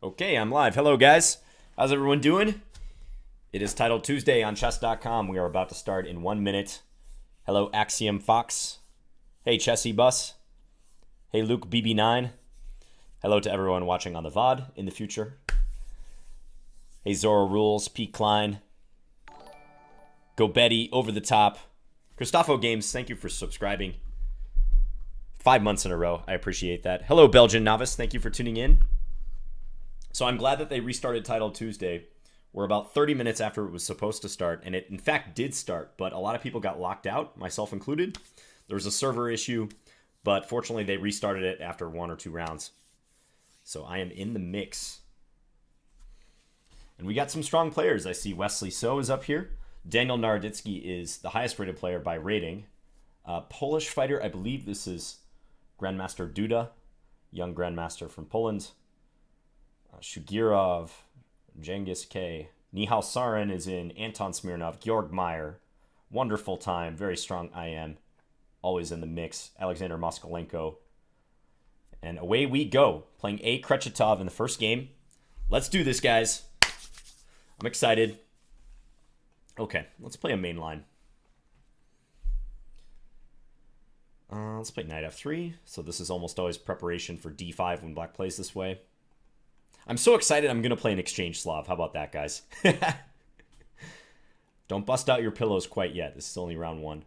Okay, I'm live. Hello, guys. How's everyone doing? It is Title Tuesday on chess.com. We are about to start in 1 minute. Hello, Axiom Fox. Hey, Chessy Bus. Hey, Luke BB9. Hello to everyone watching on the VOD in the future. Hey, Zoro Rules, Pete Klein. Go Betty, Over the Top. Christopho Games, thank you for subscribing. 5 months in a row. I appreciate that. Hello, Belgian Novice. Thank you for tuning in. So I'm glad that they restarted Title Tuesday. We're about 30 minutes after it was supposed to start, and it in fact did start, but a lot of people got locked out, myself included. There was a server issue, but fortunately they restarted it after 1 or 2 rounds. So I am in the mix. And we got some strong players. I see Wesley So is up here. Daniel Naroditsky is the highest rated player by rating. Polish fighter, I believe this is Grandmaster Duda, young Grandmaster from Poland. Shugirov, Genghis K. Nihal Sarin is in, Anton Smirnov, Georg Meyer. Wonderful time, very strong IM. Always in the mix. Alexander Moskalenko. And away we go, playing A. Krechetov in the first game. Let's do this, guys. I'm excited. Okay, let's play a main line. Let's play knight f3. So this is almost always preparation for d5 when black plays this way. I'm so excited I'm going to play an exchange Slav. How about that, guys? Don't bust out your pillows quite yet. This is only round 1.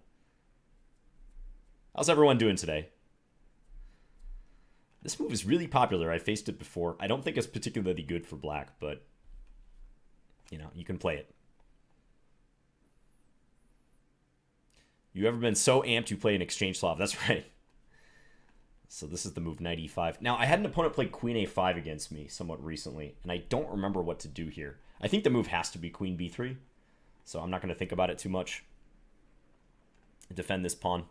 How's everyone doing today? This move is really popular. I faced it before. I don't think it's particularly good for black, but, you know, you can play it. You ever been so amped you play an exchange Slav? That's right. So this is the move, knight e5. Now, I had an opponent play queen a5 against me somewhat recently, and I don't remember what to do here. I think the move has to be queen b3, so I'm not going to think about it too much. Defend this pawn.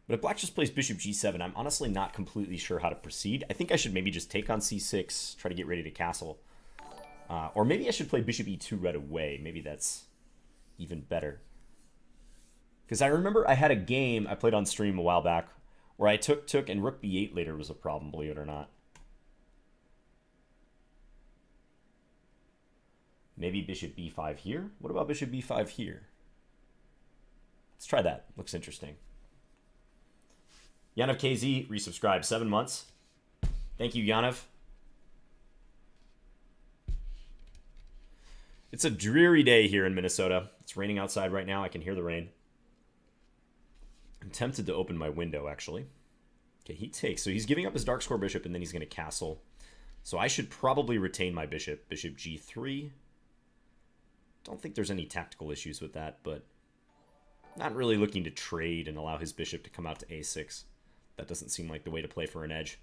But if black just plays bishop g7, I'm honestly not completely sure how to proceed. I think I should maybe just take on c6, try to get ready to castle. Or maybe I should play bishop e2 right away. Maybe that's even better. Because I remember I had a game I played on stream a while back where I took, and rook b8 later was a problem, believe it or not. Maybe bishop b5 here? What about bishop b5 here? Let's try that. Looks interesting. Yanov KZ resubscribed 7 months. Thank you, Yanov. It's a dreary day here in Minnesota. It's raining outside right now. I can hear the rain. I'm tempted to open my window, actually. Okay, he takes. So he's giving up his dark square bishop, and then he's going to castle. So I should probably retain my bishop. Bishop g3. Don't think there's any tactical issues with that, but not really looking to trade and allow his bishop to come out to a6. That doesn't seem like the way to play for an edge.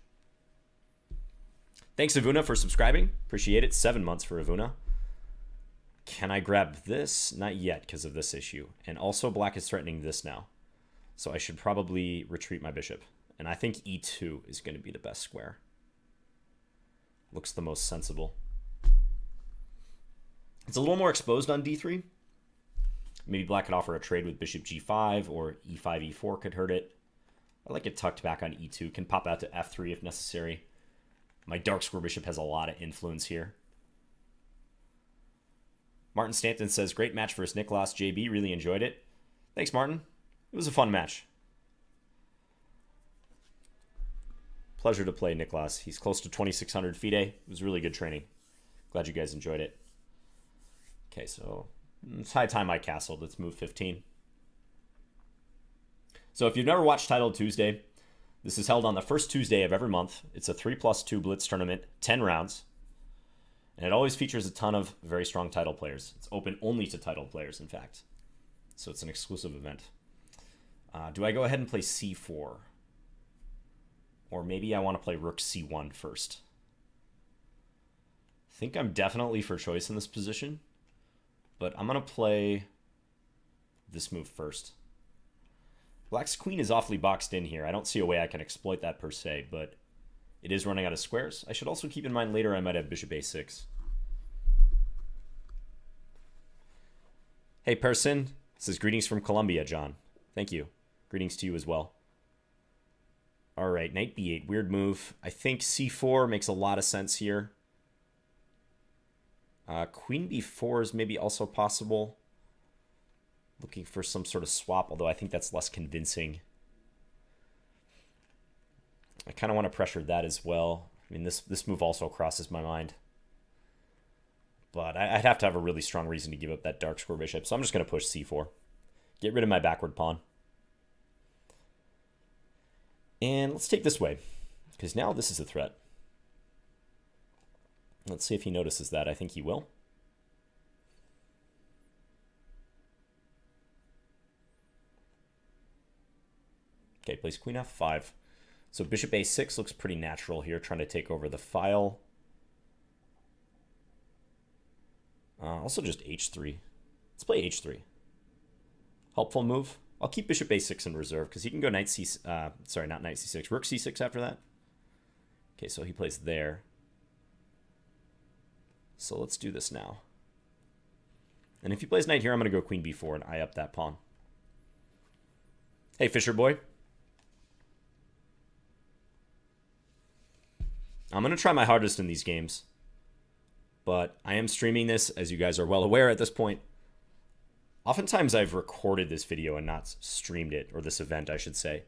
Thanks, Avuna, for subscribing. Appreciate it. 7 months for Avuna. Can I grab this? Not yet because of this issue. And also black is threatening this now. So I should probably retreat my bishop. And I think e2 is going to be the best square. Looks the most sensible. It's a little more exposed on d3. Maybe black could offer a trade with bishop g5, or e5, e4 could hurt it. I like it tucked back on e2. Can pop out to f3 if necessary. My dark square bishop has a lot of influence here. Martin Stanton says, great match versus Niklas JB. Really enjoyed it. Thanks, Martin. It was a fun match. Pleasure to play Niklas. He's close to 2,600 FIDE. It was really good training. Glad you guys enjoyed it. Okay, so it's high time I castled. Let's move 15. So if you've never watched Title Tuesday, this is held on the first Tuesday of every month. It's a 3+2 Blitz tournament, 10 rounds. And it always features a ton of very strong title players. It's open only to title players, in fact. So it's an exclusive event. Do I go ahead and play c4? Or maybe I want to play rook c1 first. I think I'm definitely for choice in this position. But I'm going to play this move first. Black's queen is awfully boxed in here. I don't see a way I can exploit that per se, but it is running out of squares. I should also keep in mind later I might have bishop a6. Hey, person. Says greetings from Colombia, John. Thank you. Greetings to you as well. All right, knight b8, weird move. I think c4 makes a lot of sense here. Queen b4 is maybe also possible. Looking for some sort of swap, although I think that's less convincing. I kind of want to pressure that as well. I mean, this move also crosses my mind. But I'd have to have a really strong reason to give up that dark square bishop. So I'm just going to push c4. Get rid of my backward pawn. And let's take this way, because now this is a threat. Let's see if he notices that. I think he will. Okay, plays queen f5. So bishop a6 looks pretty natural here, trying to take over the file. Also just h3. Let's play h3. Helpful move. I'll keep bishop a6 in reserve because he can go knight c. Sorry, not knight c6. Rook c6 after that. Okay, so he plays there. So let's do this now. And if he plays knight here, I'm going to go queen b4 and eye up that pawn. Hey, Fisher boy. I'm going to try my hardest in these games. But I am streaming this, as you guys are well aware at this point. Oftentimes I've recorded this video and not streamed it, or this event, I should say.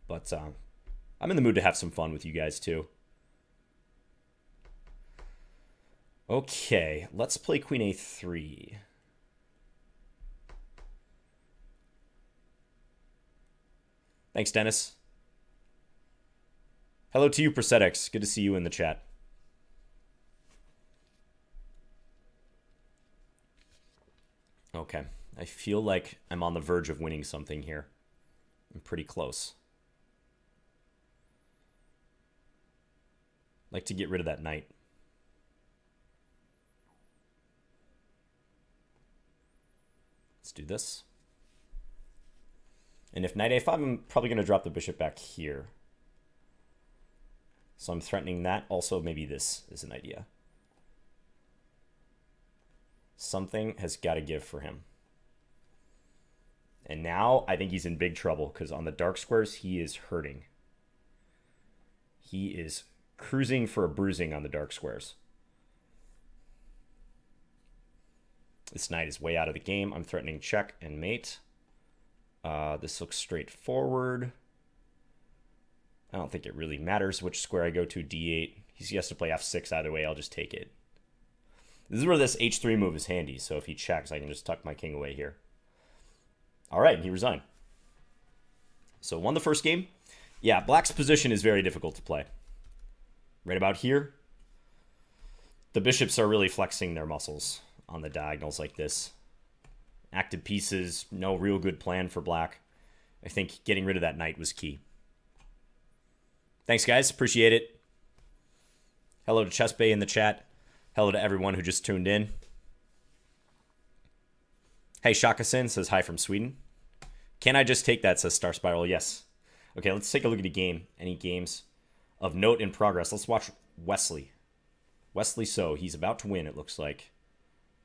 But I'm in the mood to have some fun with you guys, too. Okay, let's play queen a3. Thanks, Dennis. Hello to you, Prosthetics. Good to see you in the chat. Okay, I feel like I'm on the verge of winning something here. I'm pretty close. I'd like to get rid of that knight. Let's do this. And if knight a5, I'm probably going to drop the bishop back here. So I'm threatening that. Also, maybe this is an idea. Something has got to give for him. And now I think he's in big trouble because on the dark squares, he is hurting. He is cruising for a bruising on the dark squares. This knight is way out of the game. I'm threatening check and mate. This looks straightforward. I don't think it really matters which square I go to. d8. He has to play f6 either way. I'll just take it. This is where this h3 move is handy. So if he checks, I can just tuck my king away here. All right, he resigned. So won the first game. Yeah, black's position is very difficult to play. Right about here, the bishops are really flexing their muscles on the diagonals like this. Active pieces, no real good plan for black. I think getting rid of that knight was key. Thanks, guys. Appreciate it. Hello to Chess Bay in the chat. Hello to everyone who just tuned in. Hey, Shakasin says hi from Sweden. Can I just take that, says Star Spiral. Yes. Okay, let's take a look at the game. Any games of note in progress. Let's watch Wesley. Wesley So. He's about to win, it looks like.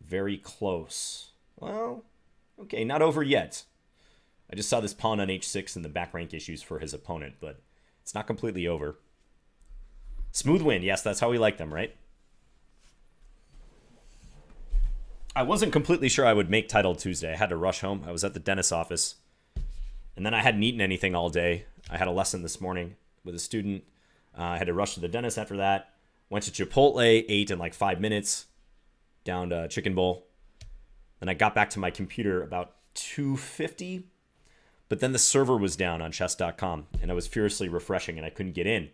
Very close. Well, okay, not over yet. I just saw this pawn on h6 and the back rank issues for his opponent, but it's not completely over. Smooth win. Yes, that's how we like them, right? I wasn't completely sure I would make Title Tuesday. I had to rush home. I was at the dentist's office. And then I hadn't eaten anything all day. I had a lesson this morning with a student. I had to rush to the dentist after that. Went to Chipotle, ate in like 5 minutes. Down to Chicken Bowl. Then I got back to my computer about 2:50. But then the server was down on chess.com. And I was furiously refreshing and I couldn't get in.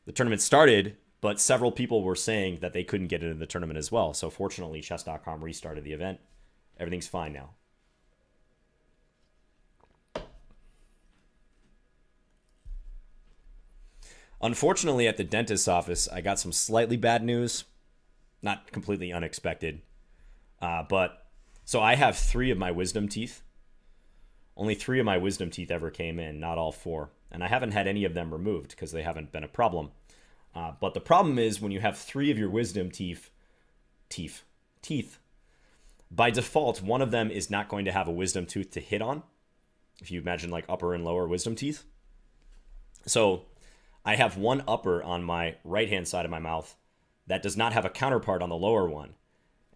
The tournament started, but several people were saying that they couldn't get into the tournament as well. So fortunately, chess.com restarted the event. Everything's fine now. Unfortunately, at the dentist's office, I got some slightly bad news. Not completely unexpected. But so I have 3 of my wisdom teeth. Only 3 of my wisdom teeth ever came in, not all 4. And I haven't had any of them removed because they haven't been a problem. But the problem is when you have 3 of your wisdom teeth, by default, one of them is not going to have a wisdom tooth to hit on. If you imagine like upper and lower wisdom teeth. So I have one upper on my right-hand side of my mouth that does not have a counterpart on the lower one.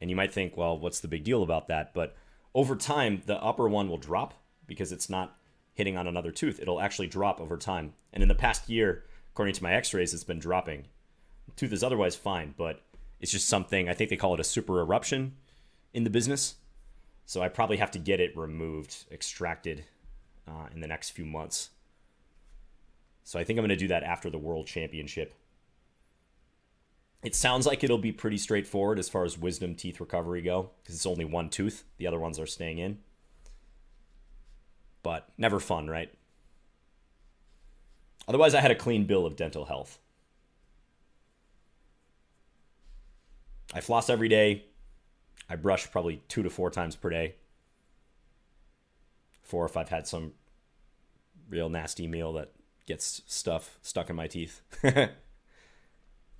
And you might think, well, what's the big deal about that? But over time, the upper one will drop because it's not hitting on another tooth. It'll actually drop over time. And in the past year, according to my x-rays, it's been dropping. The tooth is otherwise fine, but it's just something, I think they call it a super eruption in the business. So I probably have to get it removed, extracted in the next few months. So I think I'm going to do that after the World Championship. It sounds like it'll be pretty straightforward as far as wisdom teeth recovery go, because it's only one tooth. The other ones are staying in. But never fun, right? Otherwise, I had a clean bill of dental health. I floss every day. I brush probably 2 to 4 times per day. 4 if I've had some real nasty meal that gets stuff stuck in my teeth.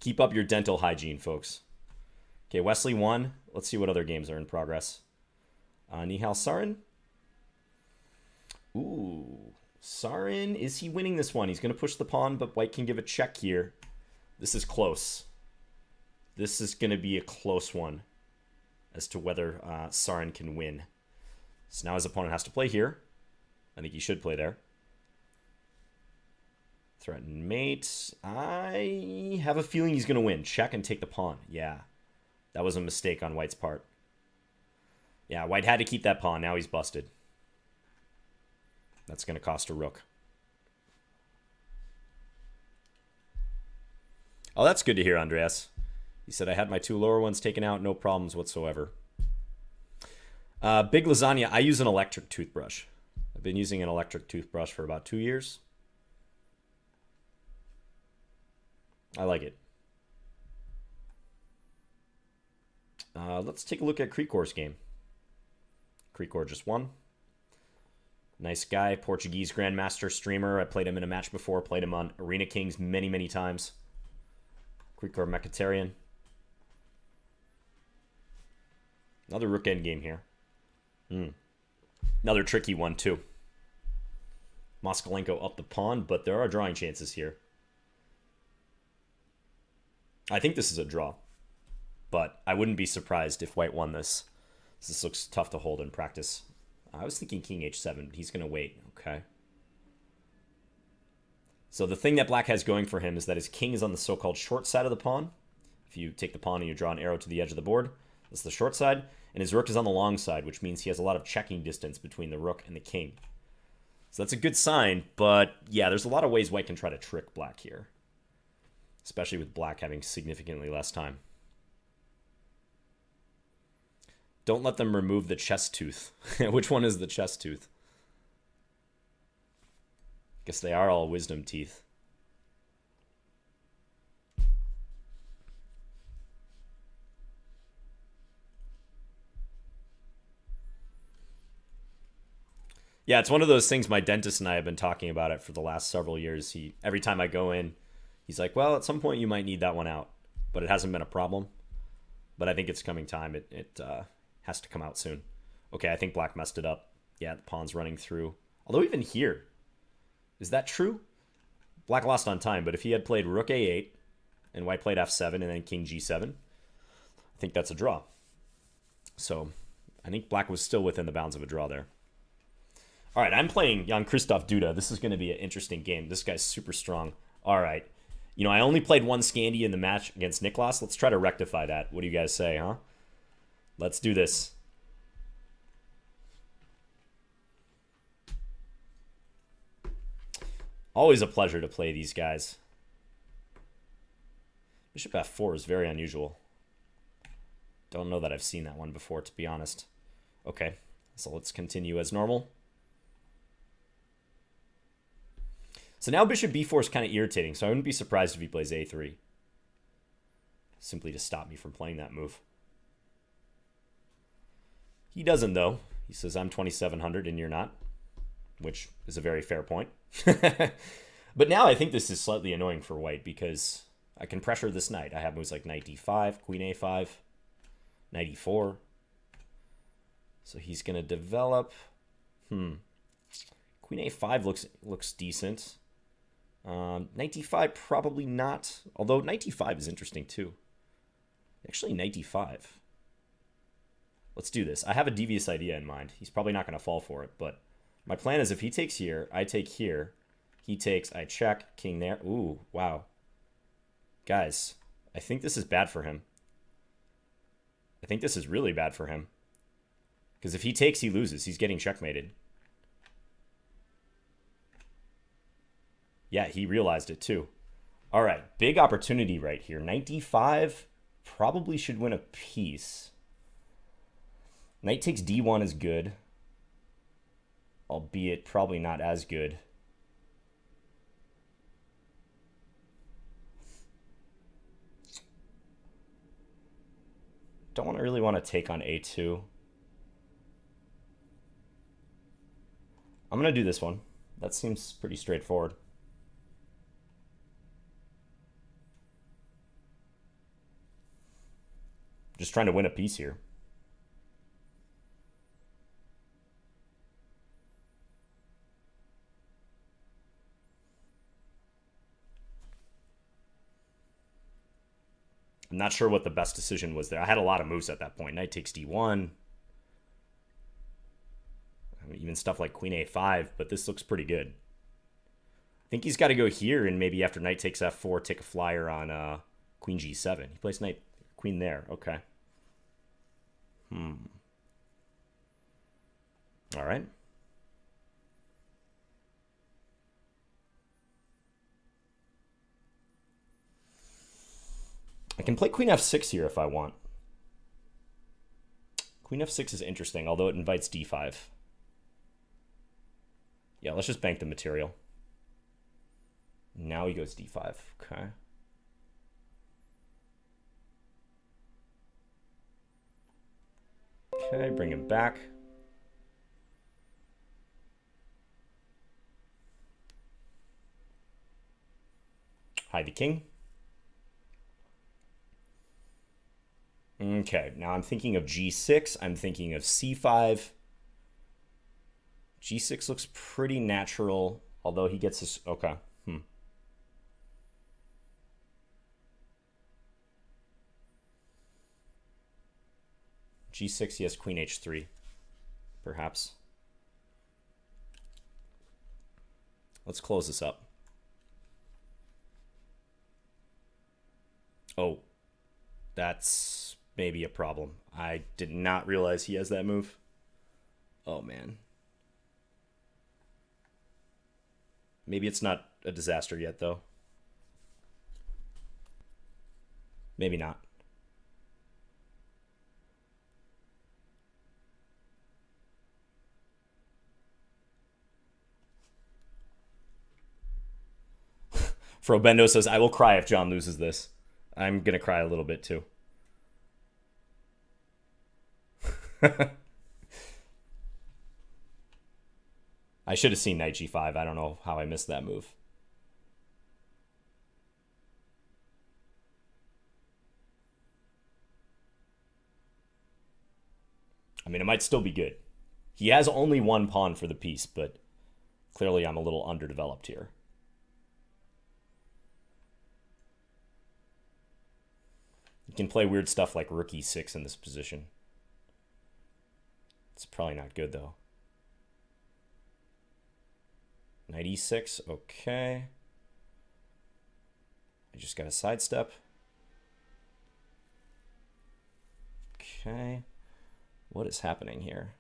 Keep up your dental hygiene, folks. Okay, Wesley won. Let's see what other games are in progress. Nihal Sarin. Ooh, Sarin, is he winning this one? He's going to push the pawn, but white can give a check here. This is close. This is going to be a close one as to whether Sarin can win. So now his opponent has to play here. I think he should play there. Threaten mate. I have a feeling he's going to win. Check and take the pawn. Yeah. That was a mistake on white's part. Yeah, white had to keep that pawn. Now he's busted. That's going to cost a rook. Oh, that's good to hear, Andreas. He said, I had my 2 lower ones taken out. No problems whatsoever. Big Lasagna. I use an electric toothbrush. I've been using an electric toothbrush for about 2 years. I like it. Let's take a look at Creekor's game. Creekor just won. Nice guy, Portuguese Grandmaster streamer. I played him in a match before. Played him on Arena Kings many, many times. Creekor Mechatarian. Another rook endgame here. Another tricky one, too. Moskalenko up the pawn, but there are drawing chances here. I think this is a draw, but I wouldn't be surprised if white won this. This looks tough to hold in practice. I was thinking king h7, but he's going to wait. Okay. So the thing that black has going for him is that his king is on the so-called short side of the pawn. If you take the pawn and you draw an arrow to the edge of the board, that's the short side. And his rook is on the long side, which means he has a lot of checking distance between the rook and the king. So that's a good sign, but yeah, there's a lot of ways white can try to trick black here. Especially with black having significantly less time. Don't let them remove the chest tooth. Which one is the chest tooth? Guess they are all wisdom teeth. Yeah, it's one of those things my dentist and I have been talking about it for the last several years. Every time I go in, he's like, well, at some point you might need that one out. But it hasn't been a problem. But I think it's coming time. It has to come out soon. Okay, I think black messed it up. Yeah, the pawn's running through. Although even here, is that true? Black lost on time, but if he had played rook a8 and white played f7 and then king g7, I think that's a draw. So I think black was still within the bounds of a draw there. All right, I'm playing Jan-Krzysztof Duda. This is going to be an interesting game. This guy's super strong. All right. You know, I only played one Scandi in the match against Niklas. Let's try to rectify that. What do you guys say, huh? Let's do this. Always a pleasure to play these guys. Bishop f4 is very unusual. Don't know that I've seen that one before, to be honest. Okay, so let's continue as normal. So now bishop b4 is kind of irritating, so I wouldn't be surprised if he plays a3. Simply to stop me from playing that move. He doesn't, though. He says, I'm 2,700 and you're not, which is a very fair point. But now I think this is slightly annoying for white because I can pressure this knight. I have moves like knight d5, queen a5, knight e4. So he's going to develop. Queen a5 looks decent. Knight d5 probably not. Although knight d5 is interesting too. Actually, knight d5. Let's do this. I have a devious idea in mind. He's probably not going to fall for it, but my plan is if he takes here, I take here. He takes, I check, king there. Ooh, wow. Guys, I think this is bad for him. I think this is really bad for him. Because if he takes, he loses. He's getting checkmated. Yeah, he realized it too. All right, big opportunity right here. Knight d5 probably should win a piece. Knight takes d1 is good, albeit probably not as good. Don't really want to take on a2. I'm going to do this one. That seems pretty straightforward. Just trying to win a piece here. I'm not sure what the best decision was there. I had a lot of moves at that point. Knight takes d1. I mean, even stuff like queen a5, but this looks pretty good. I think he's got to go here and maybe after knight takes f4, take a flyer on queen g7. He plays knight, queen there. Okay. All right. I can play queen f6 here if I want. Queen f6 is interesting, although it invites d5. Yeah, let's just bank the material. Now he goes d5. Okay. Okay, bring him back. Hide the king. Okay, now I'm thinking of g6. I'm thinking of c5. G6 looks pretty natural, although he gets his... Okay. G6, he has queen h3, perhaps. Let's close this up. Oh, that's maybe a problem. I did not realize he has that move. Oh, man. Maybe it's not a disaster yet, though. Maybe not. Frobendo says, I will cry if John loses this. I'm going to cry a little bit, too. I should have seen knight g5. I don't know how I missed that move. I mean, it might still be good. He has only one pawn for the piece, but clearly I'm a little underdeveloped here. You can play weird stuff like rook e6 in this position. It's probably not good, though. Knight e6, okay. I just got a sidestep. Okay. What is happening here?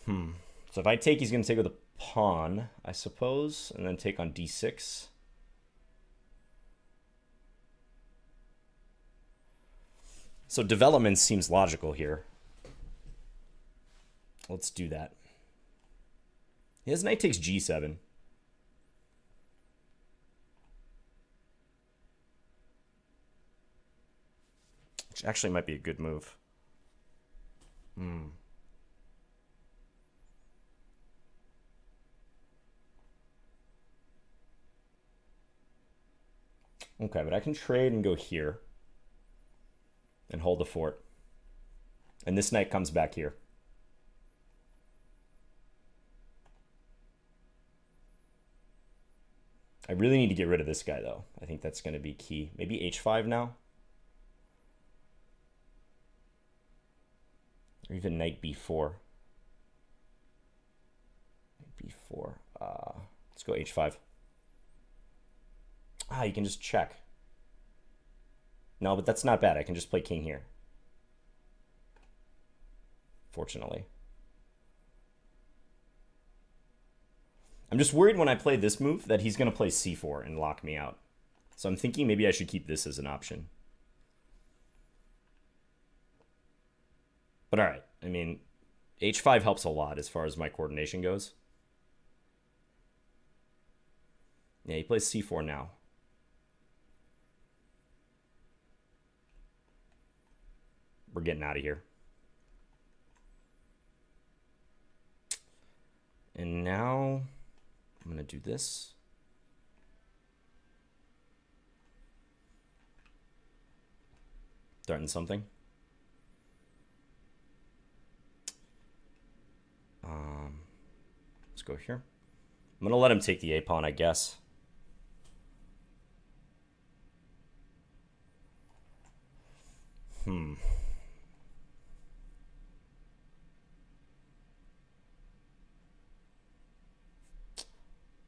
So if I take, he's going to take with a pawn, I suppose, and then take on d6. So development seems logical here. Let's do that. His knight takes g7. Which actually might be a good move. Okay, but I can trade and go here. And hold the fort. And this knight comes back here. I really need to get rid of this guy, though. I think that's going to be key. Maybe h5 now? Or even knight b4. Knight b4. Let's go h5. Ah, you can just check. No, but that's not bad. I can just play king here. Fortunately. I'm just worried when I play this move that he's going to play c4 and lock me out. So I'm thinking maybe I should keep this as an option. But alright, I mean, h5 helps a lot as far as my coordination goes. Yeah, he plays c4 now. We're getting out of here. And now I'm going to do this. Threaten something. Let's go here. I'm going to let him take the a-pawn, I guess.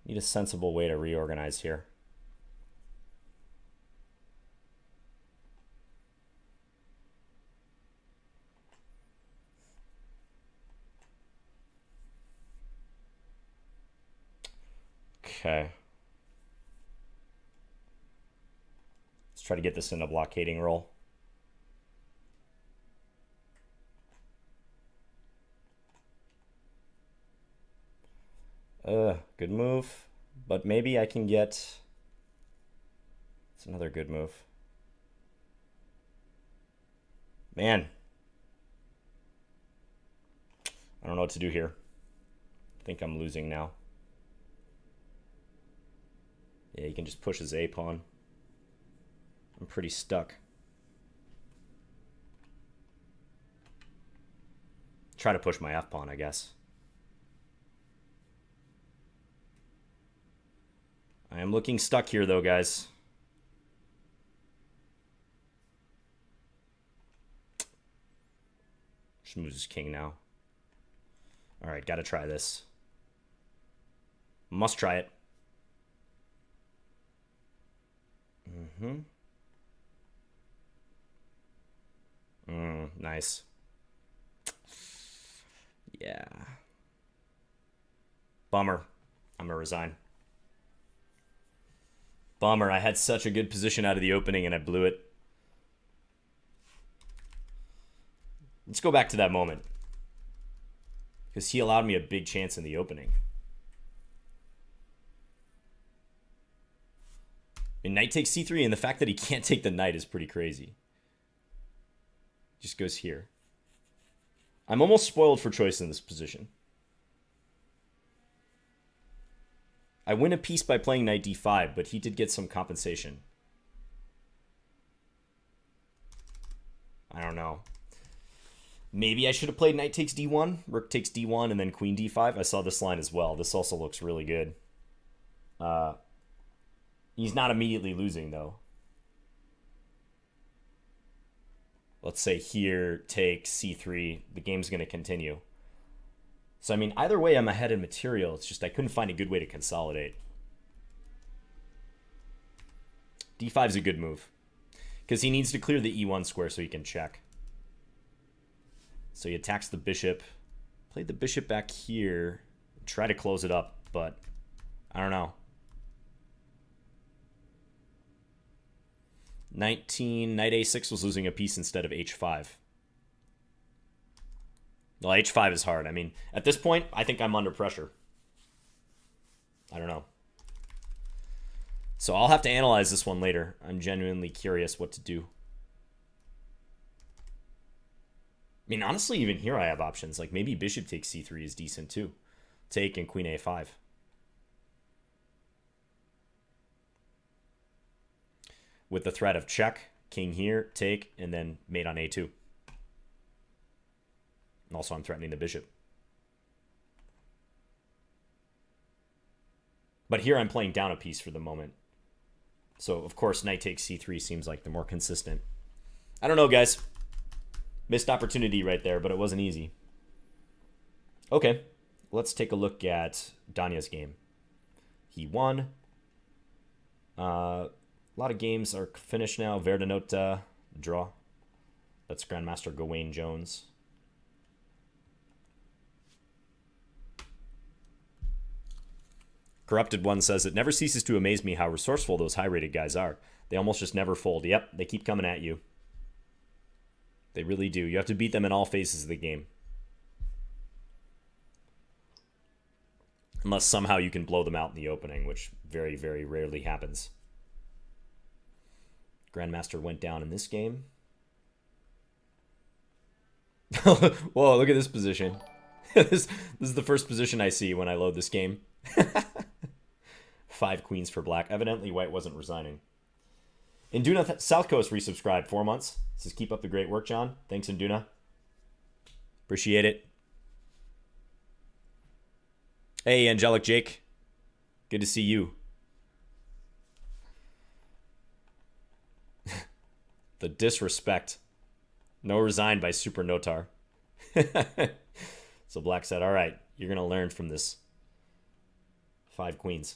Need a sensible way to reorganize here. Okay. Let's try to get this in a blockading roll. Good move. But maybe I can get... It's another good move. Man. I don't know what to do here. I think I'm losing now. Yeah, he can just push his a-pawn. I'm pretty stuck. Try to push my f-pawn, I guess. I am looking stuck here, though, guys. Just moves his king now. All right, gotta try this. Must try it. Nice. Yeah. Bummer. I'm gonna resign. Bummer. I had such a good position out of the opening and I blew it. Let's go back to that moment. Because he allowed me a big chance in the opening. And knight takes c3, and the fact that he can't take the knight is pretty crazy. Just goes here. I'm almost spoiled for choice in this position. I win a piece by playing knight d5, but he did get some compensation. I don't know. Maybe I should have played knight takes d1, rook takes d1, and then queen d5. I saw this line as well. This also looks really good. He's not immediately losing, though. Let's say here, take c3. The game's going to continue. So, I mean, either way, I'm ahead in material. It's just I couldn't find a good way to consolidate. d5 is a good move. Because he needs to clear the e1 square so he can check. So he attacks the bishop. Played the bishop back here. Try to close it up, but I don't know. 19, knight a6 was losing a piece instead of h5. Well, h5 is hard. I mean, at this point, I think I'm under pressure. I don't know. So I'll have to analyze this one later. I'm genuinely curious what to do. I mean, honestly, even here I have options. Like, maybe bishop takes c3 is decent, too. Take and queen a5. With the threat of check, king here, take, and then mate on a2. And also, I'm threatening the bishop. But here I'm playing down a piece for the moment. So, of course, knight takes c3 seems like the more consistent. I don't know, guys. Missed opportunity right there, but it wasn't easy. Okay, let's take a look at Danya's game. He won. A lot of games are finished now. Verdenota, draw. That's Grandmaster Gawain Jones. Corrupted One says, it never ceases to amaze me how resourceful those high-rated guys are. They almost just never fold. Yep, they keep coming at you. They really do. You have to beat them in all phases of the game. Unless somehow you can blow them out in the opening, which very, very rarely happens. Grandmaster went down in this game. Whoa, look at this position. This is the first position I see when I load this game. 5 queens for black. Evidently, white wasn't resigning. Induna South Coast resubscribed 4 months. Says, keep up the great work, John. Thanks, Induna. Appreciate it. Hey, Angelic Jake. Good to see you. The disrespect. No resign by Super Notar. So black said, all right, you're going to learn from this. 5 queens.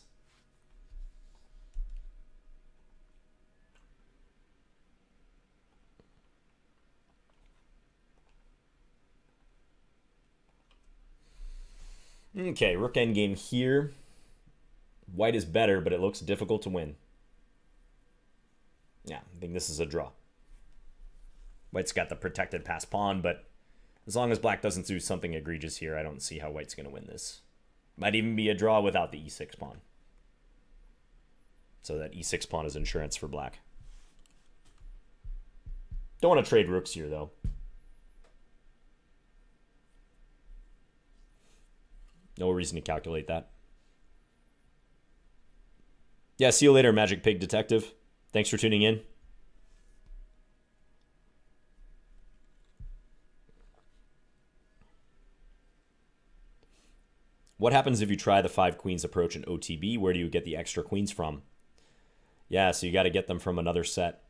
Okay, rook endgame here. White is better, but it looks difficult to win. Yeah, I think this is a draw. White's got the protected pass pawn, but as long as black doesn't do something egregious here, I don't see how white's going to win this. Might even be a draw without the e6 pawn. So that e6 pawn is insurance for black. Don't want to trade rooks here, though. No reason to calculate that. Yeah, see you later, Magic Pig Detective. Thanks for tuning in. What happens if you try the 5 queens approach in OTB? Where do you get the extra queens from? Yeah, so you got to get them from another set,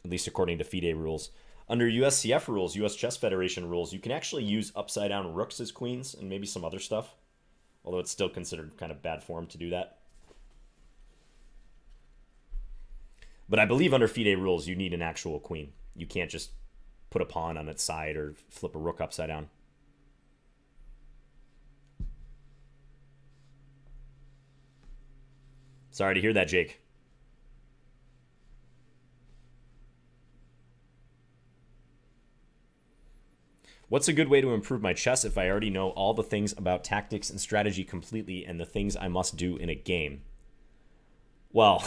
at least according to FIDE rules. Under USCF rules, US Chess Federation rules, you can actually use upside down rooks as queens and maybe some other stuff. Although it's still considered kind of bad form to do that. But I believe under FIDE rules, you need an actual queen. You can't just put a pawn on its side or flip a rook upside down. Sorry to hear that, Jake. What's a good way to improve my chess if I already know all the things about tactics and strategy completely and the things I must do in a game? Well,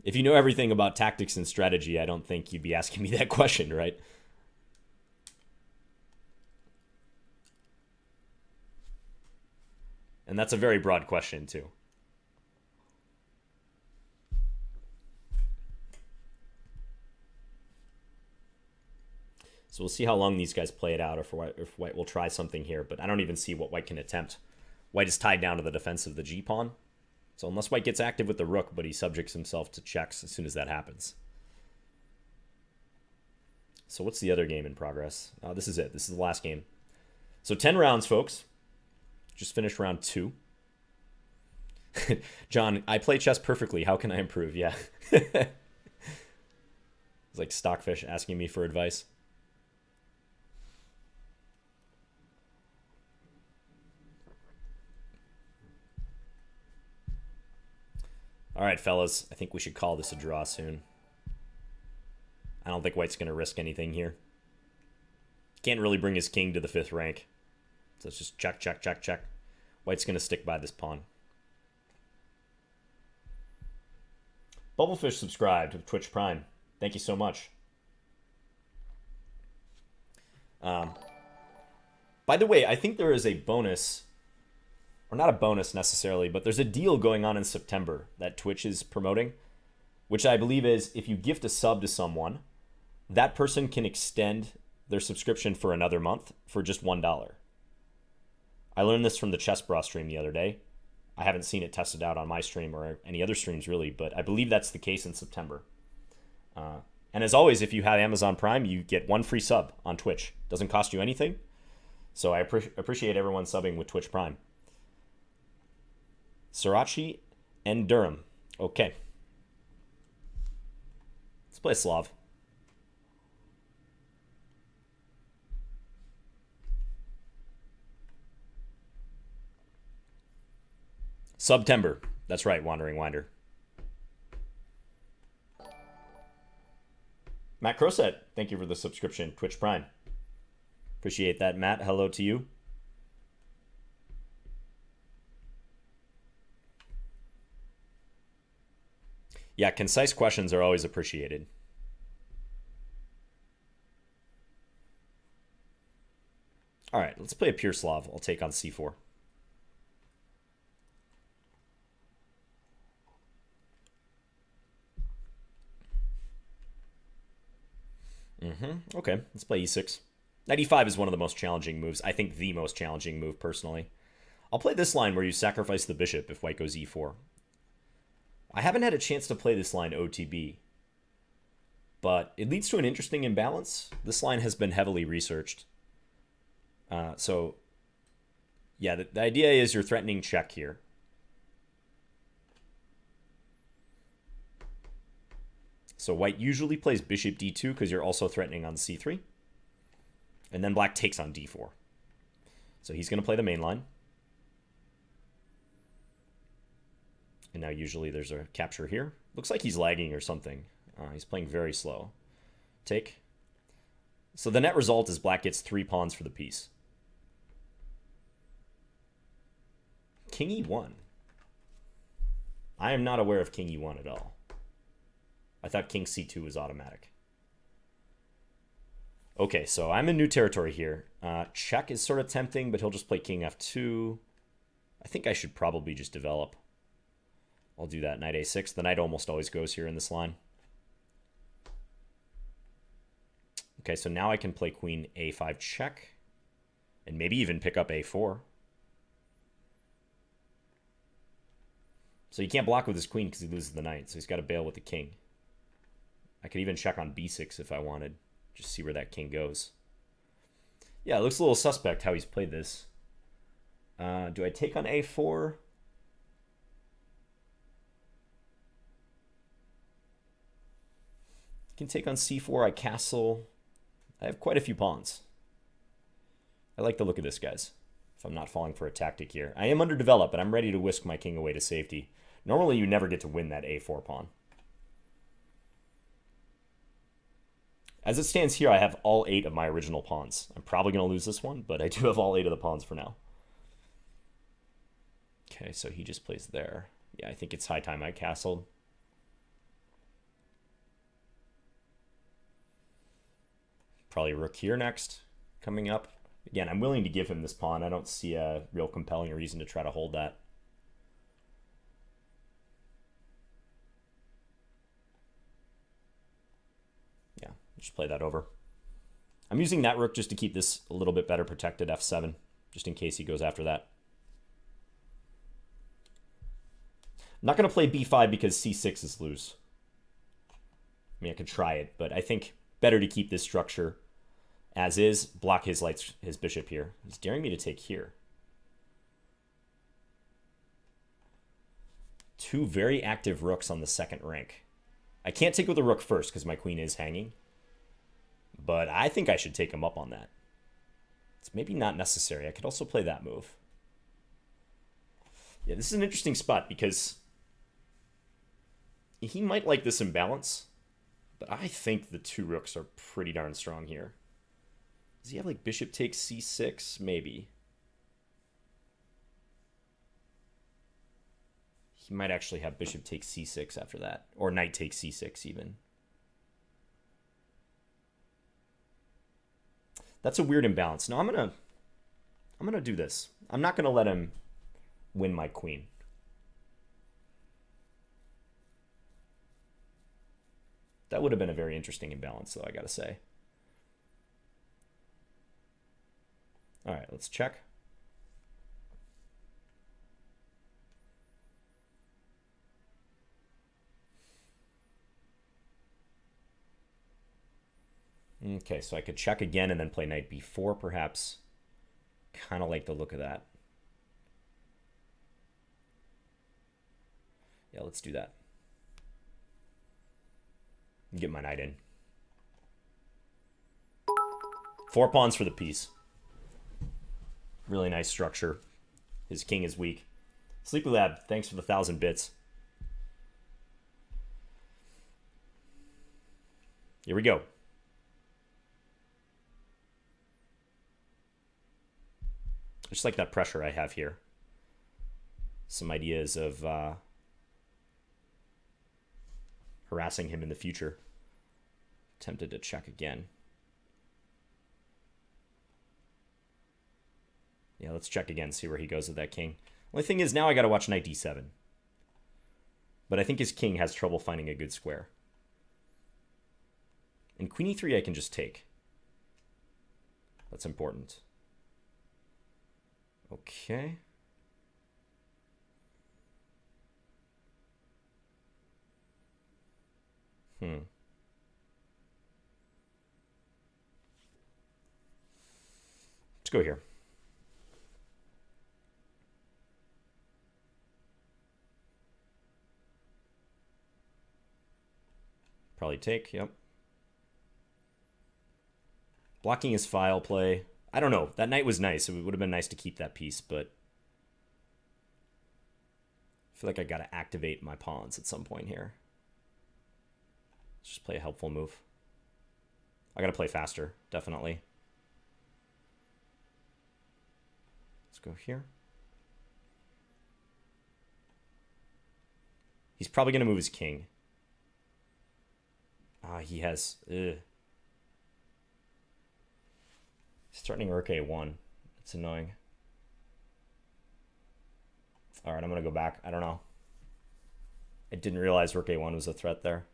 if you know everything about tactics and strategy, I don't think you'd be asking me that question, right? And that's a very broad question, too. So we'll see how long these guys play it out, or if white will try something here. But I don't even see what white can attempt. White is tied down to the defense of the g-pawn. So unless white gets active with the rook, but he subjects himself to checks as soon as that happens. So what's the other game in progress? This is it. This is the last game. So 10 rounds, folks. Just finished round 2. John, I play chess perfectly. How can I improve? Yeah. It's like Stockfish asking me for advice. All right, fellas, I think we should call this a draw soon. I don't think white's going to risk anything here. Can't really bring his king to the 5th rank. So it's just check, check, check, check. White's going to stick by this pawn. Bubblefish subscribed to Twitch Prime. Thank you so much. By the way, I think there is a bonus... or not a bonus necessarily, but there's a deal going on in September that Twitch is promoting, which I believe is if you gift a sub to someone, that person can extend their subscription for another month for just $1. I learned this from the Chess Bra stream the other day. I haven't seen it tested out on my stream or any other streams really, but I believe that's the case in September. And as always, if you have Amazon Prime, you get 1 free sub on Twitch. Doesn't cost you anything. So I appreciate everyone subbing with Twitch Prime. Sriracha and Durham. Okay. Let's play Slav. September. That's right, Wandering Winder. Matt Crowset, thank you for the subscription. Twitch Prime. Appreciate that, Matt. Hello to you. Yeah, concise questions are always appreciated. All right, let's play a pure Slav. I'll take on c4. Okay, let's play e6. Knight e5 is one of the most challenging moves. I think the most challenging move, personally. I'll play this line where you sacrifice the bishop if white goes e4. I haven't had a chance to play this line OTB, but it leads to an interesting imbalance. This line has been heavily researched. So, yeah, the idea is you're threatening check here. So white usually plays bishop d2 because you're also threatening on c3. And then black takes on d4. So he's going to play the main line. And now usually there's a capture here. Looks like he's lagging or something. He's playing very slow. Take. So the net result is black gets 3 pawns for the piece. King e1. I am not aware of king e1 at all. I thought king c2 was automatic. Okay, so I'm in new territory here. Check is sort of tempting, but he'll just play king f2. I think I should probably just develop. I'll do that. Knight a6. The knight almost always goes here in this line. Okay, so now I can play queen a5 check. And maybe even pick up a4. So he can't block with his queen because he loses the knight. So he's got to bail with the king. I could even check on b6 if I wanted. Just see where that king goes. Yeah, it looks a little suspect how he's played this. Do I take on a4? Can take on c4. I castle. I have quite a few pawns. I like the look of this, guys. If I'm not falling for a tactic here. I am underdeveloped, but I'm ready to whisk my king away to safety. Normally, you never get to win that a4 pawn. As it stands here, I have all 8 of my original pawns. I'm probably going to lose this one, but I do have all 8 of the pawns for now. Okay, so he just plays there. Yeah, I think it's high time I castled. Probably rook here next, coming up. Again, I'm willing to give him this pawn. I don't see a real compelling reason to try to hold that. Yeah, just play that over. I'm using that rook just to keep this a little bit better protected, f7, just in case he goes after that. I'm not going to play b5 because c6 is loose. I mean, I could try it, but I think better to keep this structure as is, block his bishop here. He's daring me to take here. 2 very active rooks on the second rank. I can't take with the rook first because my queen is hanging. But I think I should take him up on that. It's maybe not necessary. I could also play that move. Yeah, this is an interesting spot because he might like this imbalance. But I think the 2 rooks are pretty darn strong here. Does he have like bishop takes c6? Maybe. He might actually have bishop takes c6 after that. Or knight takes c6 even. That's a weird imbalance. No, I'm gonna do this. I'm not gonna let him win my queen. That would have been a very interesting imbalance, though, I gotta say. All right, let's check. Okay, so I could check again and then play knight b4, perhaps. Kind of like the look of that. Yeah, let's do that. Get my knight in. 4 pawns for the piece. Really nice structure. His king is weak. Sleepy Lab, thanks for the 1,000 bits. Here we go. Just like that pressure I have here. Some ideas of harassing him in the future. Tempted to check again. Yeah, let's check again, see where he goes with that king. Only thing is, now I gotta watch knight d7. But I think his king has trouble finding a good square. And queen e3 I can just take. That's important. Okay. Let's go here. Probably take, yep. Blocking his file play. I don't know. That knight was nice. It would have been nice to keep that piece, but I feel like I got to activate my pawns at some point here. Let's just play a helpful move. I got to play faster, definitely. Let's go here. He's probably going to move his king. He has... He's threatening rook a1. It's annoying. Alright, I'm going to go back. I don't know. I didn't realize rook a1 was a threat there.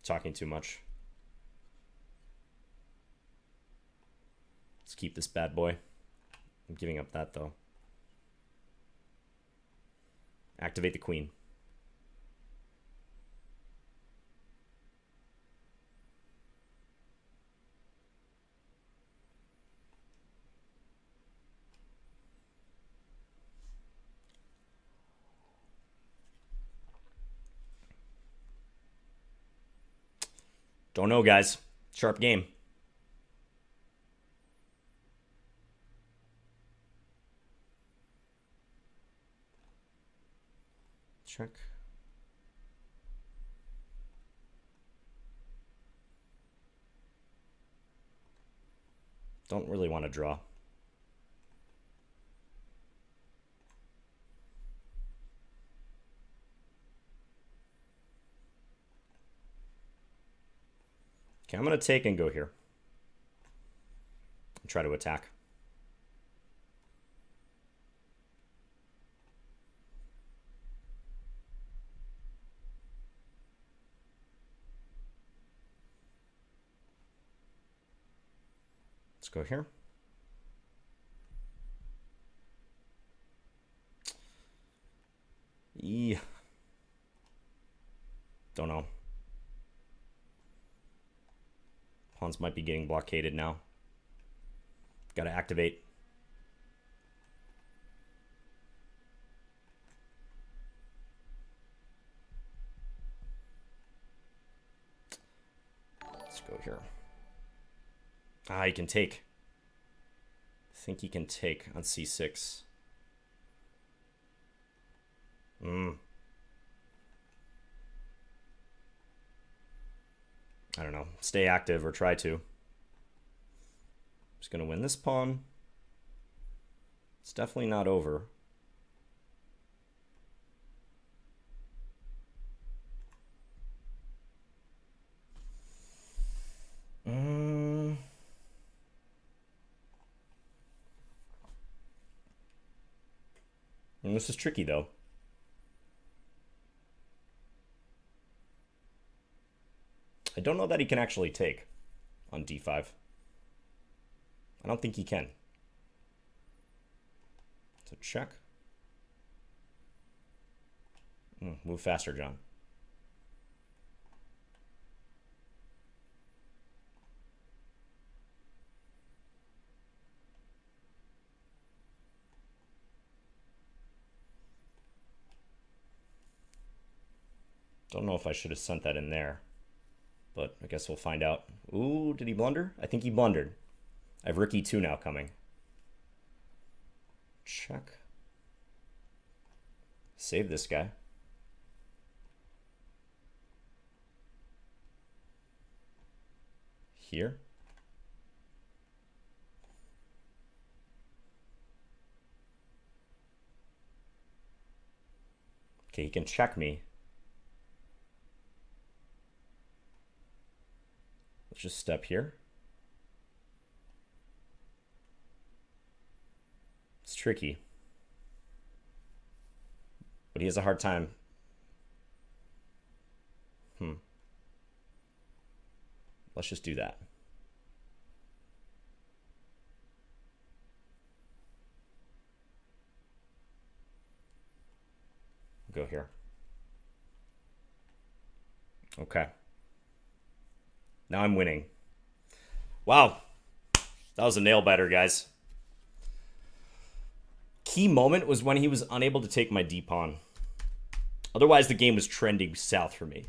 Talking too much. Let's keep this bad boy. I'm giving up that, though. Activate the queen. Don't know, guys. Sharp game. Check. Don't really want to draw. Okay, I'm going to take and go here. And try to attack. Let's go here. Yeah. Don't know. Pawns might be getting blockaded now. Gotta activate. Let's go here. He can take. I think he can take on c6. I don't know. Stay active or try to. Just going to win this pawn. It's definitely not over. And this is tricky, though. I don't know that he can actually take on d5. I don't think he can. So check. Move faster, John. Don't know if I should have sent that in there, but I guess we'll find out. Ooh, did he blunder? I think he blundered. I have Rook E2 now coming. Check. Save this guy. Here. Okay, he can check me. Let's just step here. It's tricky. But he has a hard time. Let's just do that. Go here. Okay. Now I'm winning. Wow. That was a nail biter, guys. Key moment was when he was unable to take my d-pawn. Otherwise, the game was trending south for me.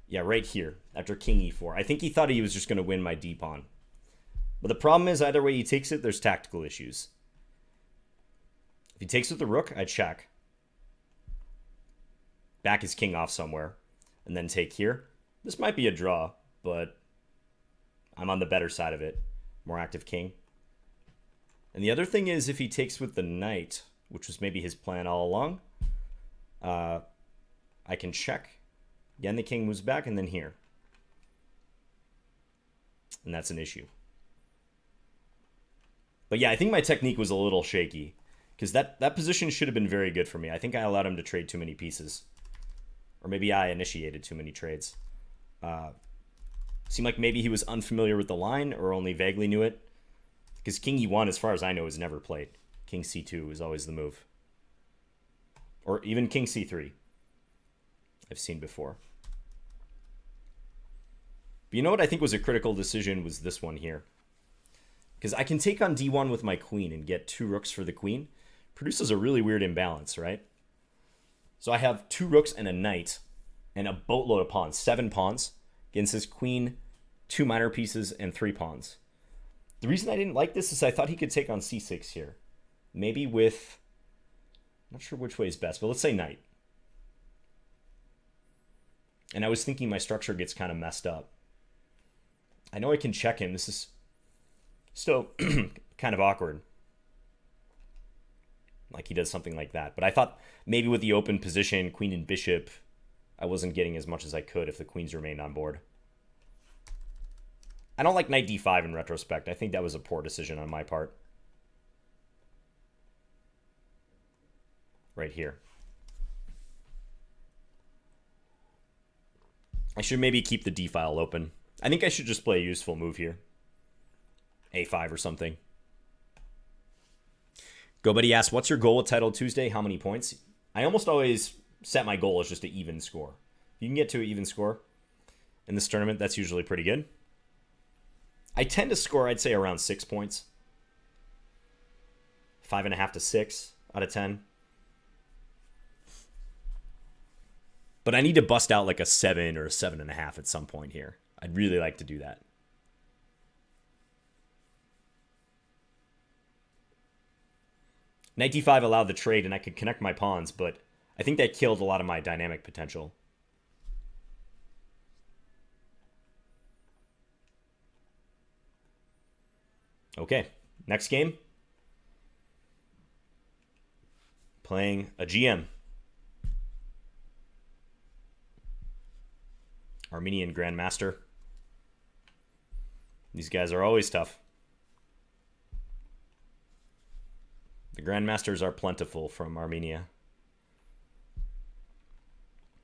Yeah, right here, after king e4. I think he thought he was just going to win my d-pawn. But the problem is, either way he takes it, there's tactical issues. If he takes with the rook, I check. Back his king off somewhere. And then take here. This might be a draw, but I'm on the better side of it. More active king. And the other thing is, if he takes with the knight, which was maybe his plan all along, I can check. Again, the king moves back, and then here. And that's an issue. But yeah, I think my technique was a little shaky, because that position should have been very good for me. I think I allowed him to trade too many pieces. Or maybe I initiated too many trades. Seemed like maybe he was unfamiliar with the line, or only vaguely knew it. Because king e1, as far as I know, is never played. King c2 is always the move. Or even king c3. I've seen before. But you know what I think was a critical decision was this one here. Because I can take on d1 with my queen and get 2 rooks for the queen. Produces a really weird imbalance, right? So I have 2 rooks and a knight and a boatload of pawns. 7 pawns against his queen, 2 minor pieces, and 3 pawns. The reason I didn't like this is I thought he could take on c6 here. Maybe with... I'm not sure which way is best, but let's say knight. And I was thinking my structure gets kind of messed up. I know I can check him. This is still kind of awkward. Like he does something like that. But I thought maybe with the open position, queen and bishop, I wasn't getting as much as I could if the queens remained on board. I don't like knight d5 in retrospect. I think that was a poor decision on my part. Right here. I should maybe keep the d file open. I think I should just play a useful move here. a5 or something. GoBuddy asks, what's your goal with Title Tuesday? How many points? I almost always set my goal as just an even score. If you can get to an even score in this tournament, that's usually pretty good. I tend to score, I'd say, around 6 points. 5.5 to 6 out of 10. But I need to bust out like a 7 or a 7.5 at some point here. I'd really like to do that. Knight d5 allowed the trade and I could connect my pawns, but I think that killed a lot of my dynamic potential. Okay, next game. Playing a GM. Armenian Grandmaster. These guys are always tough. The Grandmasters are plentiful from Armenia.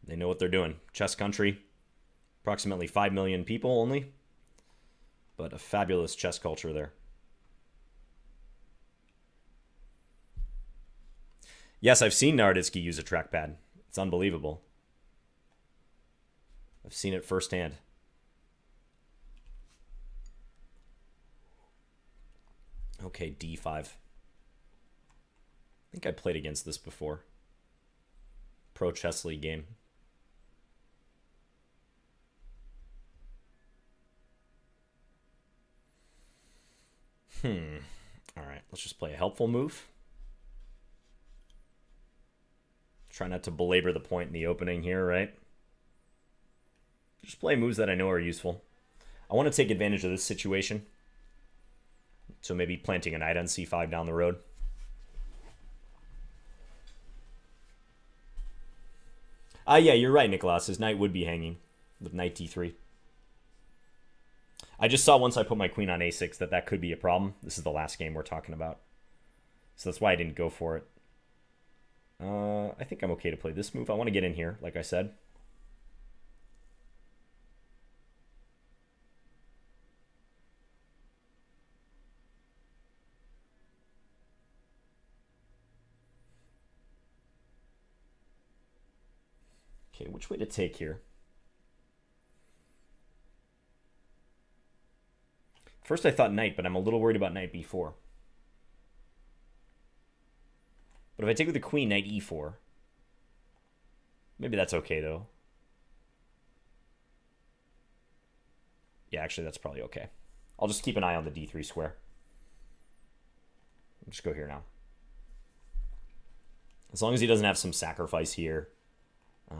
They know what they're doing. Chess country. Approximately 5 million people only. But a fabulous chess culture there. Yes, I've seen Naroditsky use a trackpad. It's unbelievable. I've seen it firsthand. Okay, D5. I think I played against this before. Pro Chess League game. Alright, let's just play a helpful move. Try not to belabor the point in the opening here, right? Just play moves that I know are useful. I want to take advantage of this situation. So maybe planting a knight on c5 down the road. Yeah, you're right, Nicholas. His knight would be hanging with knight d3. I just saw once I put my queen on a6 that could be a problem. This is the last game we're talking about. So that's why I didn't go for it. I think I'm okay to play this move. I want to get in here, like I said. Okay, which way to take here? First I thought knight, but I'm a little worried about knight b4. But if I take with the queen, knight e4. Maybe that's okay, though. Yeah, actually, that's probably okay. I'll just keep an eye on the d3 square. I'll just go here now. As long as he doesn't have some sacrifice here,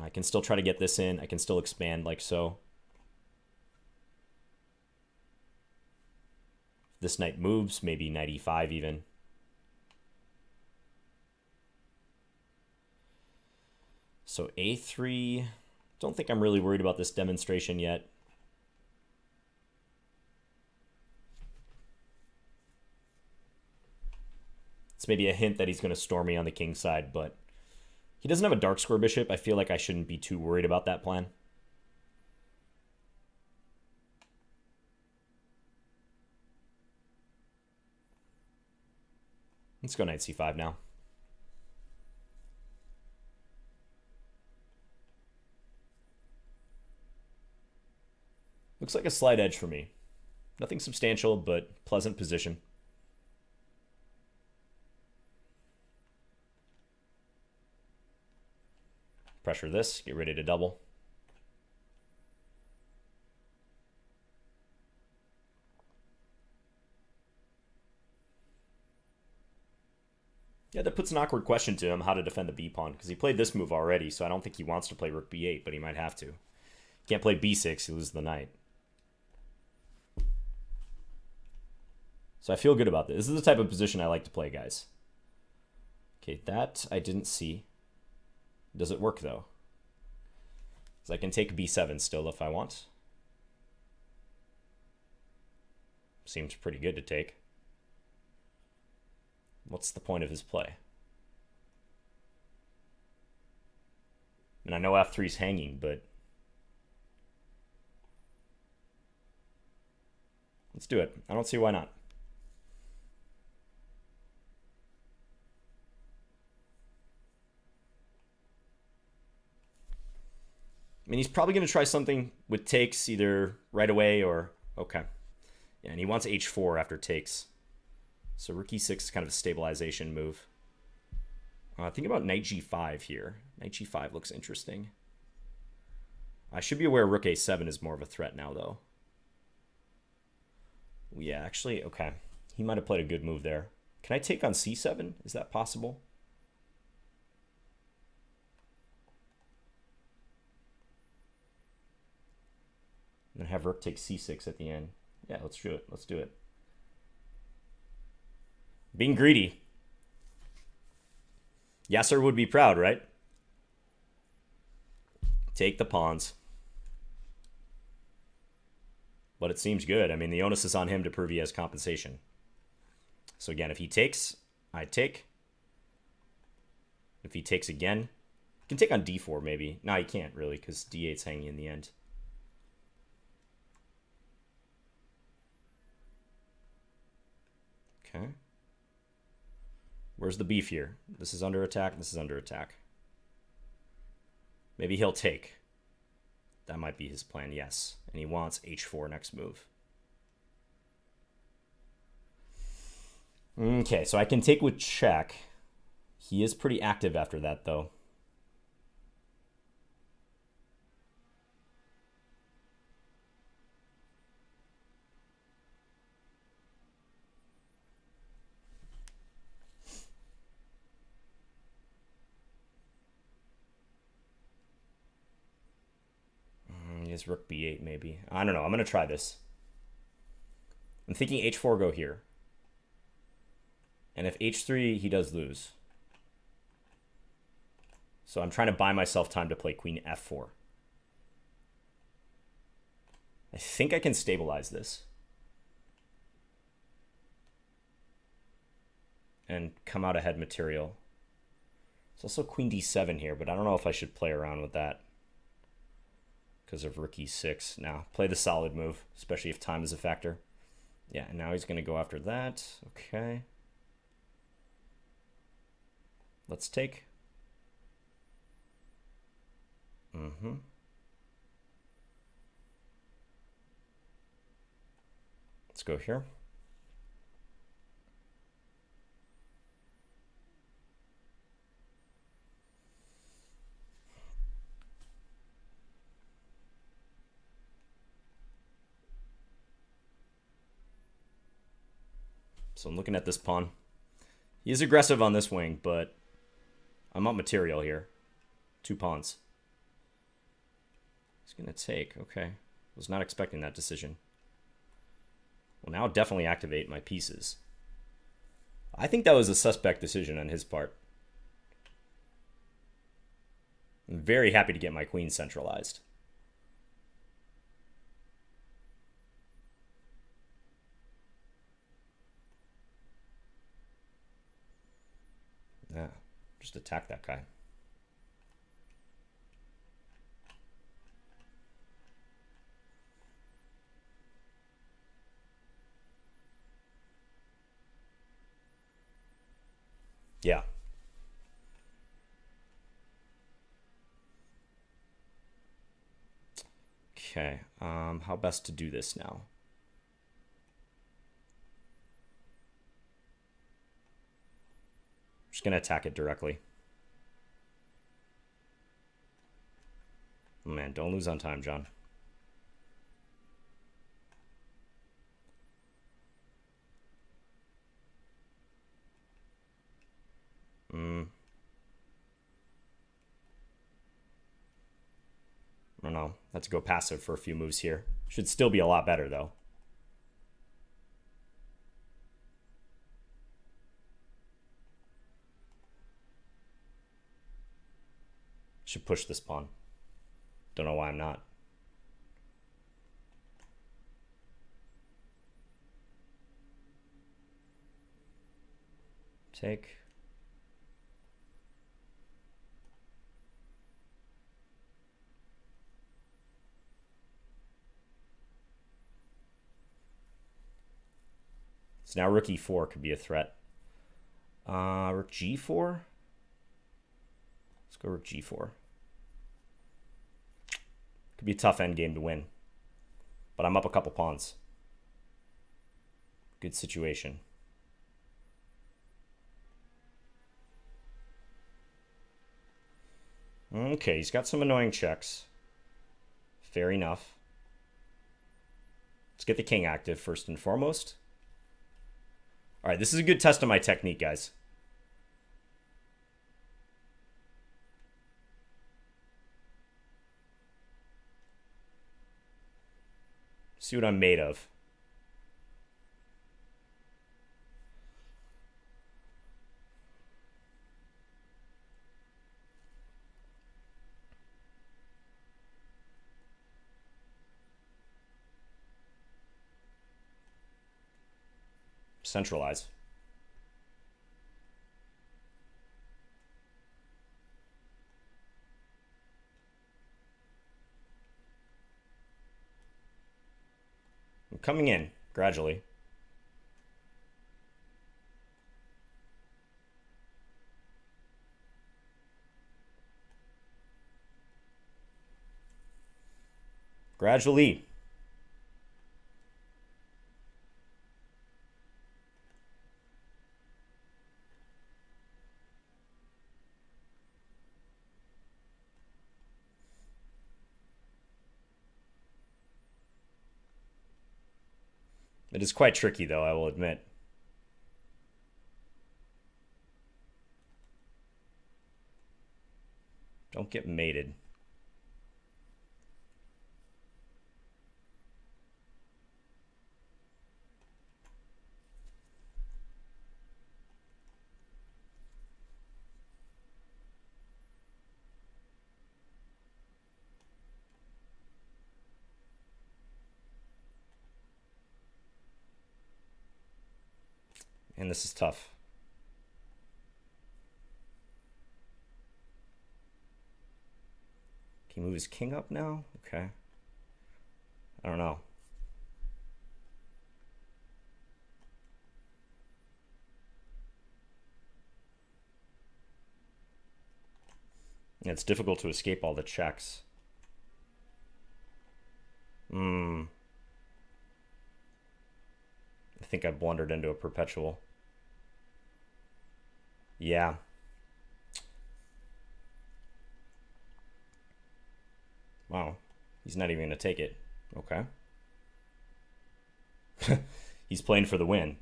I can still try to get this in. I can still expand like so. This knight moves, maybe knight e5 even. So a3, don't think I'm really worried about this demonstration yet. It's maybe a hint that he's going to storm me on the king side, but he doesn't have a dark square bishop. I feel like I shouldn't be too worried about that plan. Let's go knight c5 now. Looks like a slight edge for me. Nothing substantial, but pleasant position. Pressure this, get ready to double. Yeah, that puts an awkward question to him, how to defend the b-pawn, because he played this move already, so I don't think he wants to play rook b8, but he might have to. Can't play b6, he loses the knight. So I feel good about this. This is the type of position I like to play, guys. Okay, that I didn't see. Does it work, though? Because I can take b7 still if I want. Seems pretty good to take. What's the point of his play? And I know f3's hanging, but let's do it. I don't see why not. I mean, he's probably going to try something with takes either right away or... Okay. Yeah, and he wants h4 after takes. So rook e6 is kind of a stabilization move. Think about knight g5 here. Knight g5 looks interesting. I should be aware rook a7 is more of a threat now, though. Yeah, actually, okay. He might have played a good move there. Can I take on c7? Is that possible? And then have rook take c6 at the end. Yeah, let's do it. Let's do it. Being greedy. Yasser would be proud, right? Take the pawns. But it seems good. I mean, the onus is on him to prove he has compensation. So again, if he takes, I take. If he takes again, he can take on d4 maybe. No, he can't really because d8's hanging in the end. Okay. Where's the beef here? This is under attack. This is under attack. Maybe he'll take. That might be his plan, yes. And he wants h4 next move. Okay, so I can take with check. He is pretty active after that, though. He has rook b8, maybe. I don't know. I'm going to try this. I'm thinking h4 go here. And if h3, he does lose. So I'm trying to buy myself time to play queen f4. I think I can stabilize this. And come out ahead material. There's also queen d7 here, but I don't know if I should play around with that. Because of rook e6. Now, play the solid move, especially if time is a factor. Yeah, and now he's going to go after that. Okay. Let's take. Let's go here. So I'm looking at this pawn. He is aggressive on this wing, but I'm up material here. 2 pawns. He's going to take. Okay. Was not expecting that decision. Well, now definitely activate my pieces. I think that was a suspect decision on his part. I'm very happy to get my queen centralized. Yeah, just attack that guy. Yeah. Okay, how best to do this now? Just gonna attack it directly. Oh, man, don't lose on time, John. I don't know. Let's go passive for a few moves here. Should still be a lot better, though. Should push this pawn. Don't know why I'm not. Take. So now rook e4 could be a threat. Rook g4? Let's go rook g4. Could be a tough endgame to win. But I'm up a couple pawns. Good situation. Okay, he's got some annoying checks. Fair enough. Let's get the king active first and foremost. All right, this is a good test of my technique, guys. See what I'm made of. Centralize. I'm coming in gradually. Gradually. It is quite tricky, though, I will admit. Don't get mated. And this is tough. Can he move his king up now? Okay. I don't know. It's difficult to escape all the checks. I think I blundered into a perpetual. Yeah. Wow. He's not even going to take it. Okay. He's playing for the win.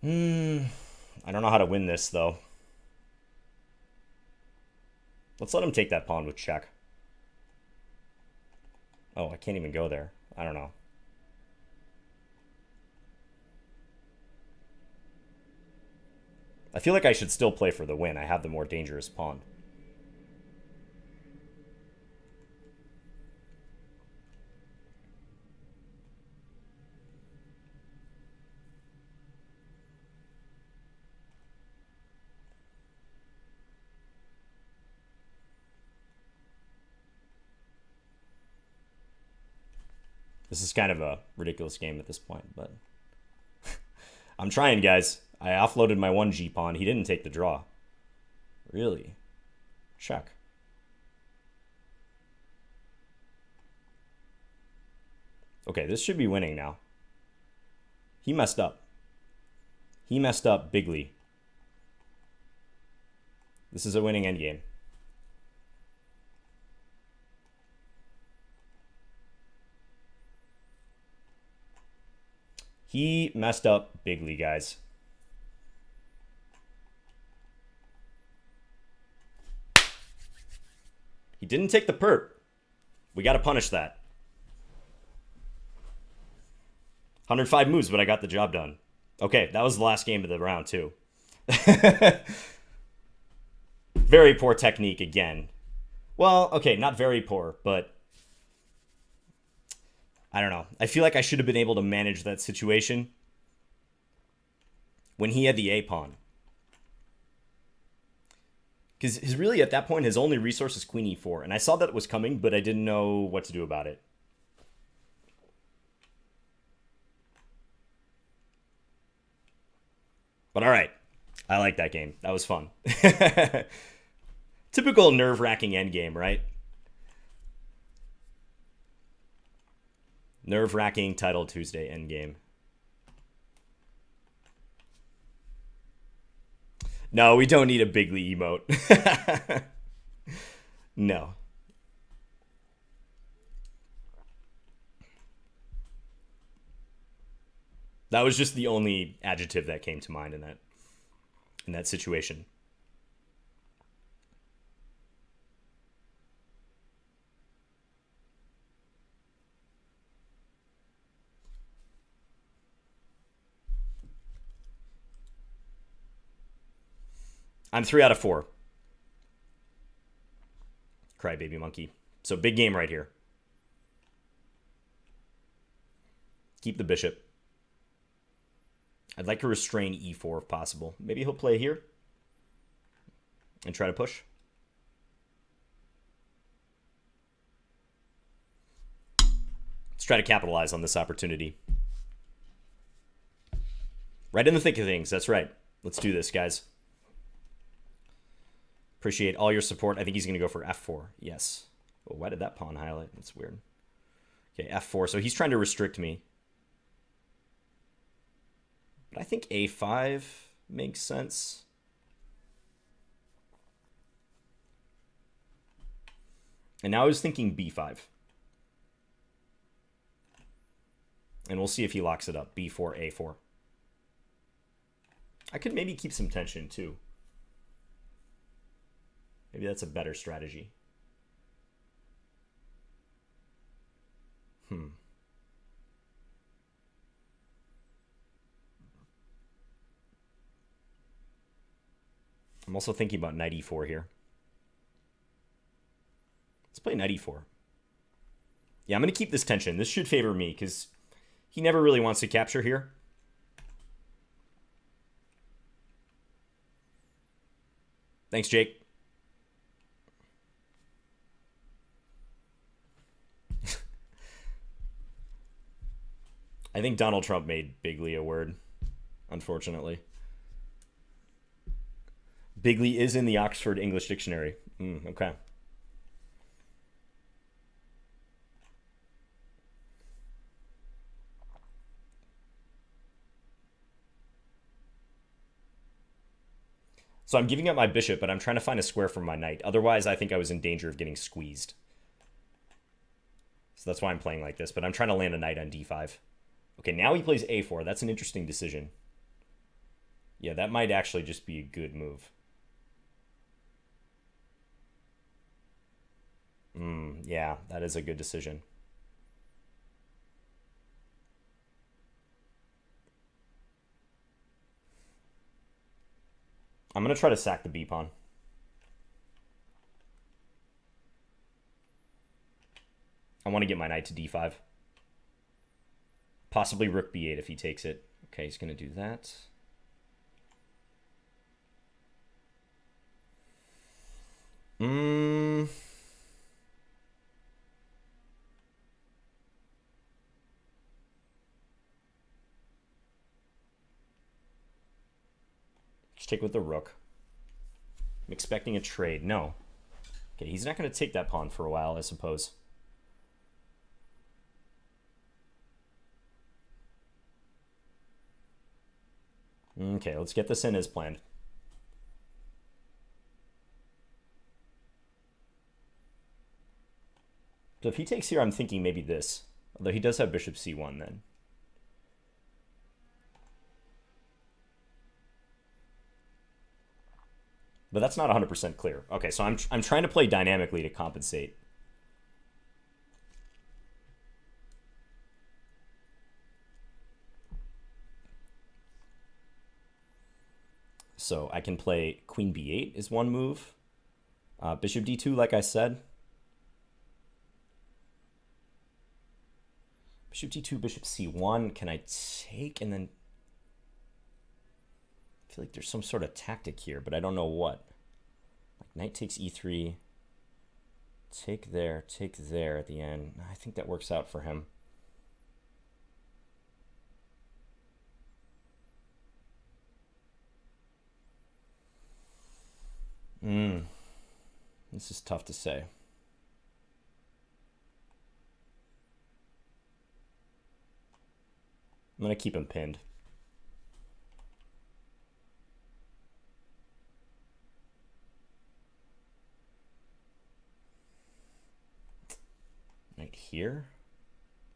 I don't know how to win this, though. Let's let him take that pawn with check. Oh, I can't even go there. I don't know. I feel like I should still play for the win. I have the more dangerous pawn. This is kind of a ridiculous game at this point, but I'm trying, guys. I offloaded my 1G pawn. He didn't take the draw. Really? Check. Okay, this should be winning now. He messed up. He messed up bigly. This is a winning endgame. He messed up bigly, guys. He didn't take the perp. We got to punish that. 105 moves, but I got the job done. Okay, that was the last game of the round, too. Very poor technique again. Well, okay, not very poor, but I don't know. I feel like I should have been able to manage that situation when he had the A pawn. Because really, at that point, his only resource is queen e4. And I saw that it was coming, but I didn't know what to do about it. But all right. I like that game. That was fun. Typical nerve-wracking endgame, right? Nerve-wracking Title Tuesday endgame. No, we don't need a bigly emote. No. That was just the only adjective that came to mind in that situation. I'm 3 out of 4. Crybaby monkey. So big game right here. Keep the bishop. I'd like to restrain e4 if possible. Maybe he'll play here and try to push. Let's try to capitalize on this opportunity. Right in the thick of things. That's right. Let's do this, guys. Appreciate all your support. I think he's going to go for f4. Yes. Oh, why did that pawn highlight? That's weird. Okay, f4. So he's trying to restrict me. But I think a5 makes sense. And now I was thinking b5. And we'll see if he locks it up. b4, a4. I could maybe keep some tension, too. Maybe that's a better strategy. I'm also thinking about knight e4 here. Let's play knight e4. Yeah, I'm going to keep this tension. This should favor me, because he never really wants to capture here. Thanks, Jake. I think Donald Trump made bigly a word, unfortunately. Bigly is in the Oxford English Dictionary. Okay. So I'm giving up my bishop, but I'm trying to find a square for my knight. Otherwise, I think I was in danger of getting squeezed. So that's why I'm playing like this, but I'm trying to land a knight on d5. Okay, now he plays a4. That's an interesting decision. Yeah, that might actually just be a good move. Yeah, that is a good decision. I'm going to try to sack the b-pawn. I want to get my knight to d5. Possibly rook b8 if he takes it. Okay, he's going to do that. Just take with the rook. I'm expecting a trade. No. Okay, he's not going to take that pawn for a while, I suppose. Okay, let's get this in as planned. So if he takes here, I'm thinking maybe this. Although he does have bishop c1 then. But that's not 100% clear. Okay, so I'm trying to play dynamically to compensate. So I can play queen b8 is one move. Bishop d2, like I said. Bishop d2, bishop c1. Can I take and then... I feel like there's some sort of tactic here, but I don't know what. Like knight takes e3. Take there at the end. I think that works out for him. This is tough to say. I'm going to keep him pinned. Knight here.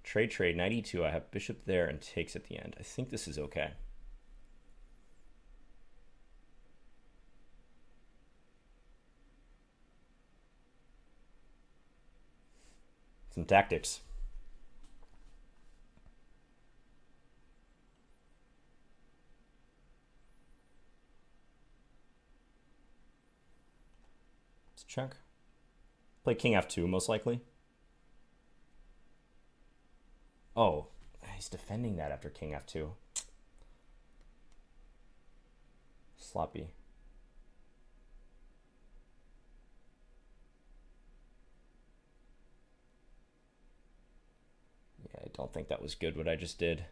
Trade, knight e2. I have bishop there and takes at the end. I think this is okay. Some tactics. Let's check. Play king f2 most likely. Oh, he's defending that after king f2. Sloppy. Yeah, Don't think that was good what I just did.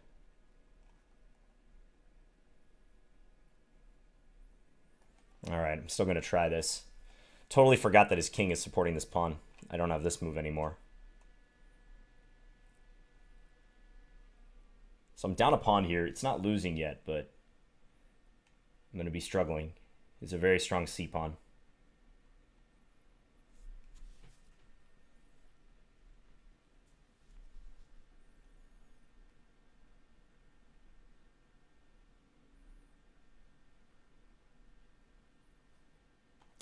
Alright, I'm still going to try this. Totally forgot that his king is supporting this pawn. I don't have this move anymore. So I'm down a pawn here. It's not losing yet, but I'm going to be struggling. It's a very strong c-pawn.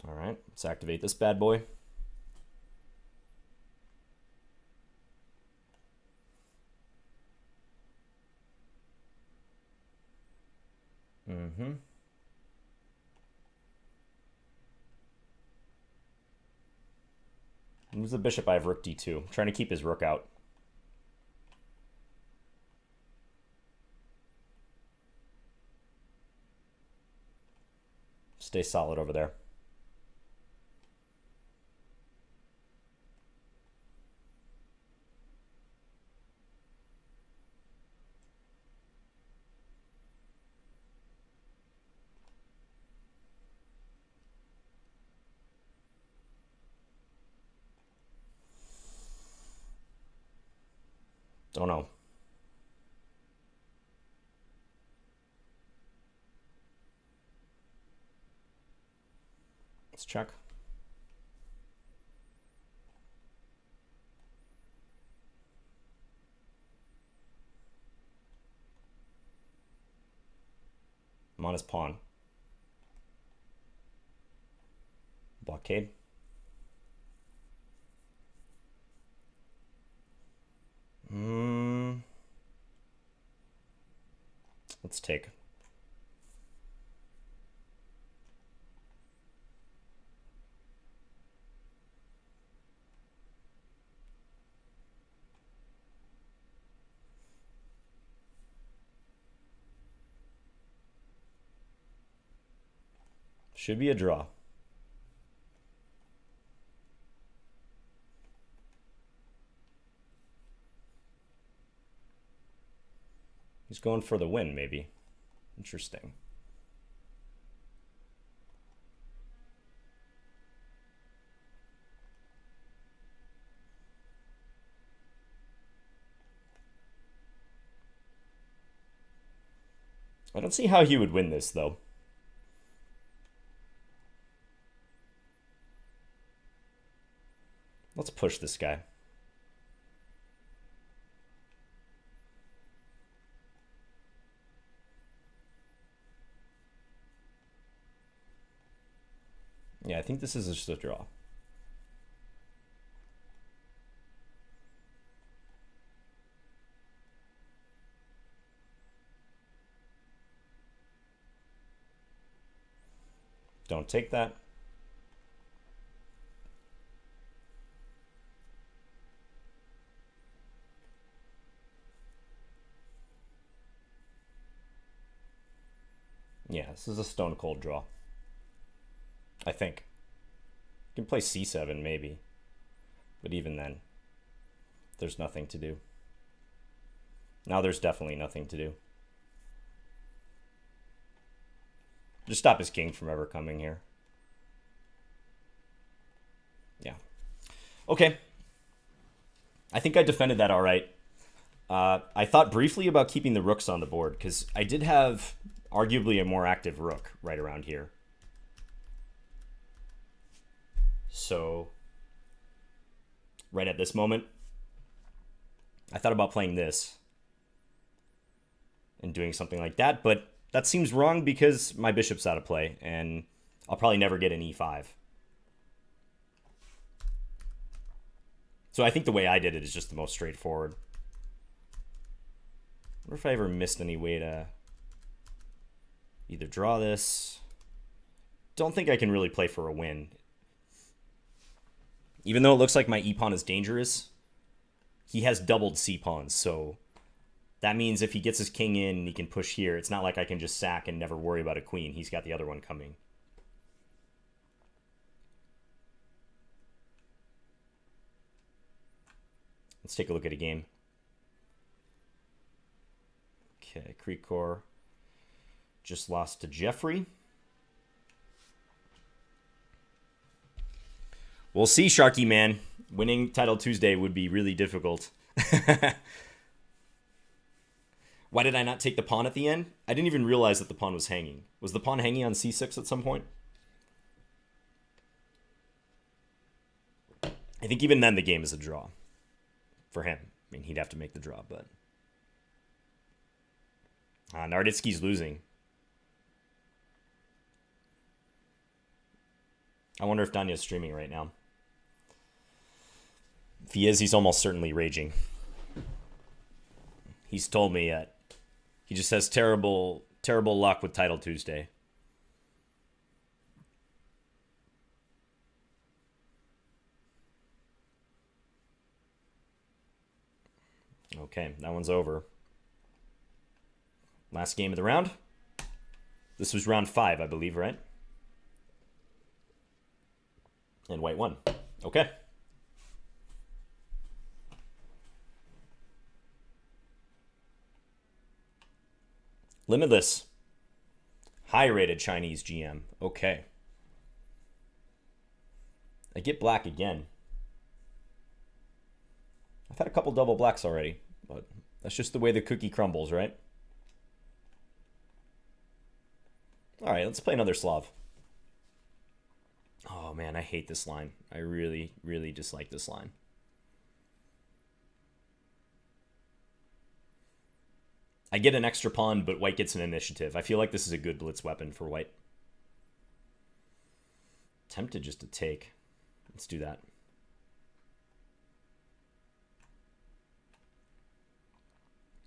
All right, let's activate this bad boy. Moves the bishop. I have rook d2. I'm trying to keep his rook out. Stay solid over there. Don't know. Let's check. I'm on his pawn. Blockade. Let's take. Should be a draw. He's going for the win, maybe. Interesting. I don't see how he would win this, though. Let's push this guy. Yeah, I think this is just a draw. Don't take that. Yeah, this is a stone cold draw. I think. You can play c7 maybe. But even then, there's nothing to do. Now there's definitely nothing to do. Just stop his king from ever coming here. Yeah. Okay. I think I defended that all right. I thought briefly about keeping the rooks on the board because I did have arguably a more active rook right around here. So, right at this moment, I thought about playing this and doing something like that, but that seems wrong because my bishop's out of play, and I'll probably never get an e5. So I think the way I did it is just the most straightforward. I wonder if I ever missed any way to either draw this. Don't think I can really play for a win. Even though it looks like my e-pawn is dangerous, he has doubled c-pawns, so that means if he gets his king in and he can push here, it's not like I can just sack and never worry about a queen. He's got the other one coming. Let's take a look at a game. Creekcore just lost to Jeffrey. We'll see, Sharky Man. Winning Title Tuesday would be really difficult. Why did I not take the pawn at the end? I didn't even realize that the pawn was hanging. Was the pawn hanging on c6 at some point? I think even then the game is a draw for him. I mean, he'd have to make the draw, but... Narditsky's losing. I wonder if Danya's streaming right now. If he is, he's almost certainly raging. He's told me that he just has terrible, terrible luck with Title Tuesday. Okay, that one's over. Last game of the round. This was round 5, I believe, right? And white won. Okay. Limitless. High-rated Chinese GM. Okay. I get black again. I've had a couple double blacks already, but that's just the way the cookie crumbles, right? All right, let's play another Slav. Oh, man, I hate this line. I really, really dislike this line. I get an extra pawn, but white gets an initiative. I feel like this is a good blitz weapon for white. Tempted just to take. Let's do that.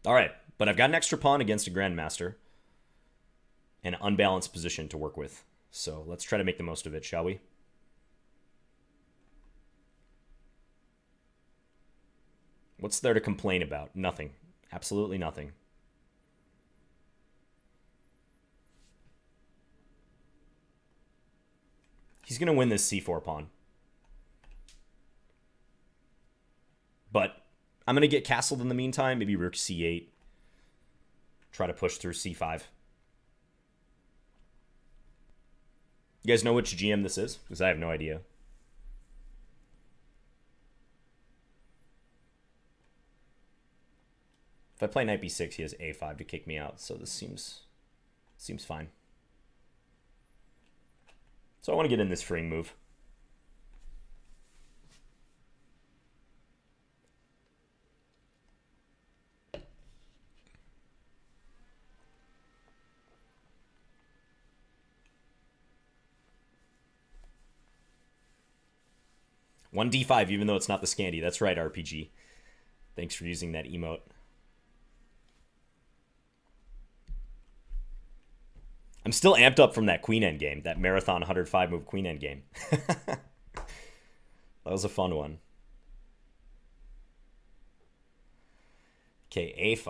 All right, but I've got an extra pawn against a grandmaster and an unbalanced position to work with. So let's try to make the most of it, shall we? What's there to complain about? Nothing. Absolutely nothing. He's going to win this c4 pawn. But I'm going to get castled in the meantime. Maybe rook c8. Try to push through c5. You guys know which GM this is? Because I have no idea. If I play knight b6, he has a5 to kick me out. So this seems fine. So I want to get in this freeing move. One d5, even though it's not the Scandi. That's right, RPG. Thanks for using that emote. I'm still amped up from that queen endgame, that marathon 105 move queen endgame. That was a fun one. Okay, a5.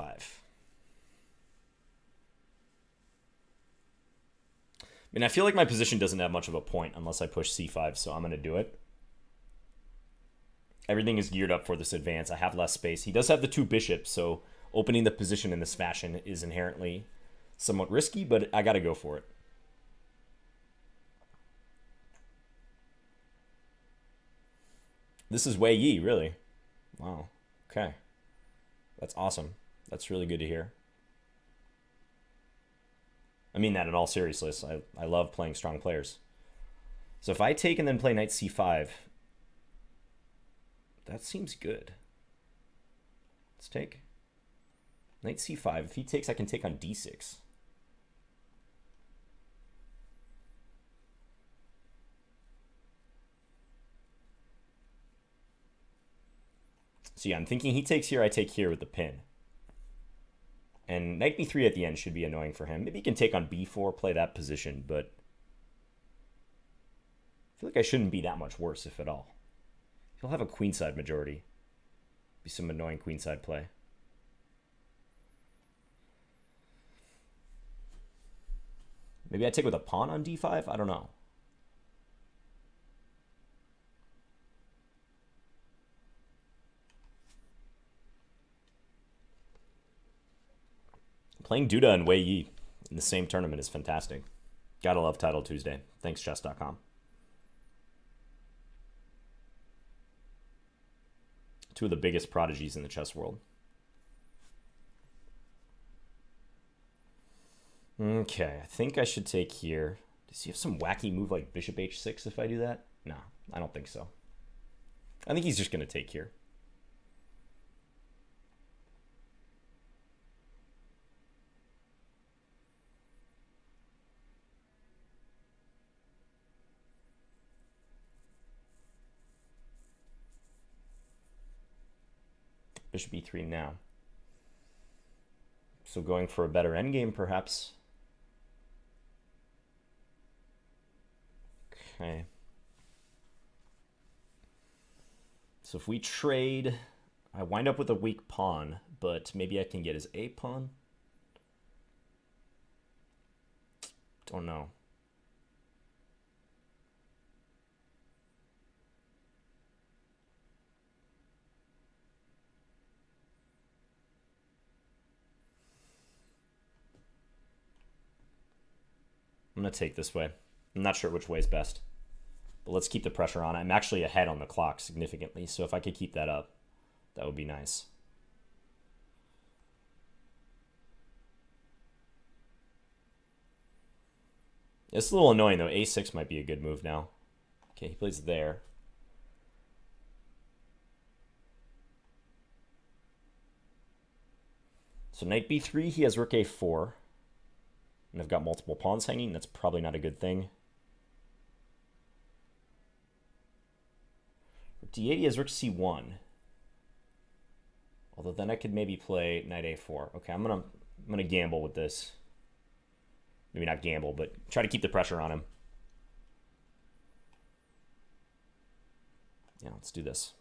I mean, I feel like my position doesn't have much of a point unless I push c5, so I'm going to do it. Everything is geared up for this advance. I have less space. He does have the 2 bishops, so opening the position in this fashion is inherently somewhat risky, but I got to go for it. This is Wei Yi, really. Wow. Okay. That's awesome. That's really good to hear. I mean that in all seriousness. I love playing strong players. So if I take and then play knight c5, that seems good. Let's take. Knight c5. If he takes, I can take on d6. So yeah, I'm thinking he takes here, I take here with the pin. And knight b3 at the end should be annoying for him. Maybe he can take on b4, play that position, but I feel like I shouldn't be that much worse, if at all. He'll have a queenside majority. Be some annoying queenside play. Maybe I take with a pawn on d5? I don't know. Playing Duda and Wei Yi in the same tournament is fantastic. Gotta love Title Tuesday. Thanks, chess.com. Two of the biggest prodigies in the chess world. Okay, I think I should take here. Does he have some wacky move like bishop h6 if I do that? No, I don't think so. I think he's just going to take here. Bishop e3 now. So going for a better endgame, perhaps. Okay. So if we trade, I wind up with a weak pawn, but maybe I can get his A pawn. Don't know. I'm going to take this way. I'm not sure which way is best. But let's keep the pressure on. I'm actually ahead on the clock significantly, so if I could keep that up, that would be nice. It's a little annoying, though. A6 might be a good move now. Okay, he plays there. So knight b3, he has rook a4. And I've got multiple pawns hanging. That's probably not a good thing. Rook d8, he has rook c1. Although then I could maybe play knight a4. Okay, I'm gonna gamble with this. Maybe not gamble, but try to keep the pressure on him. Yeah, let's do this.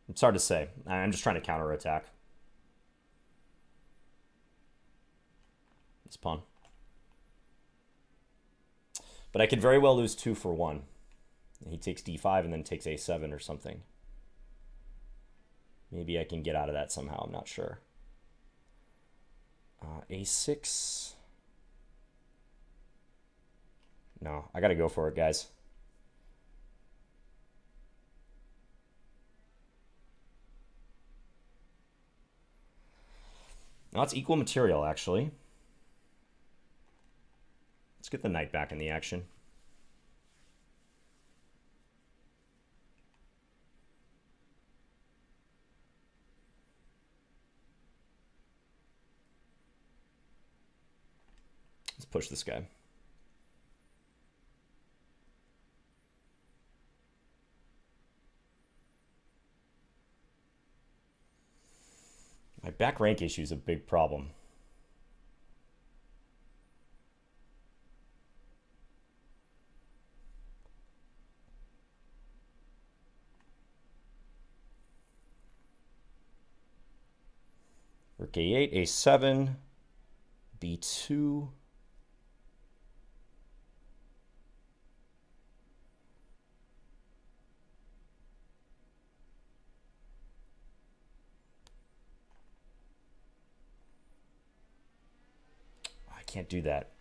It's hard to say. I'm just trying to counterattack. This pawn. But I could very well lose 2 for 1. He takes d5 and then takes a7 or something. Maybe I can get out of that somehow. I'm not sure. A6. No, I got to go for it, guys. No, it's equal material, actually. Let's get the knight back in the action. Let's push this guy. My back rank issue is a big problem. Rook a8, a7, b2. I can't do that.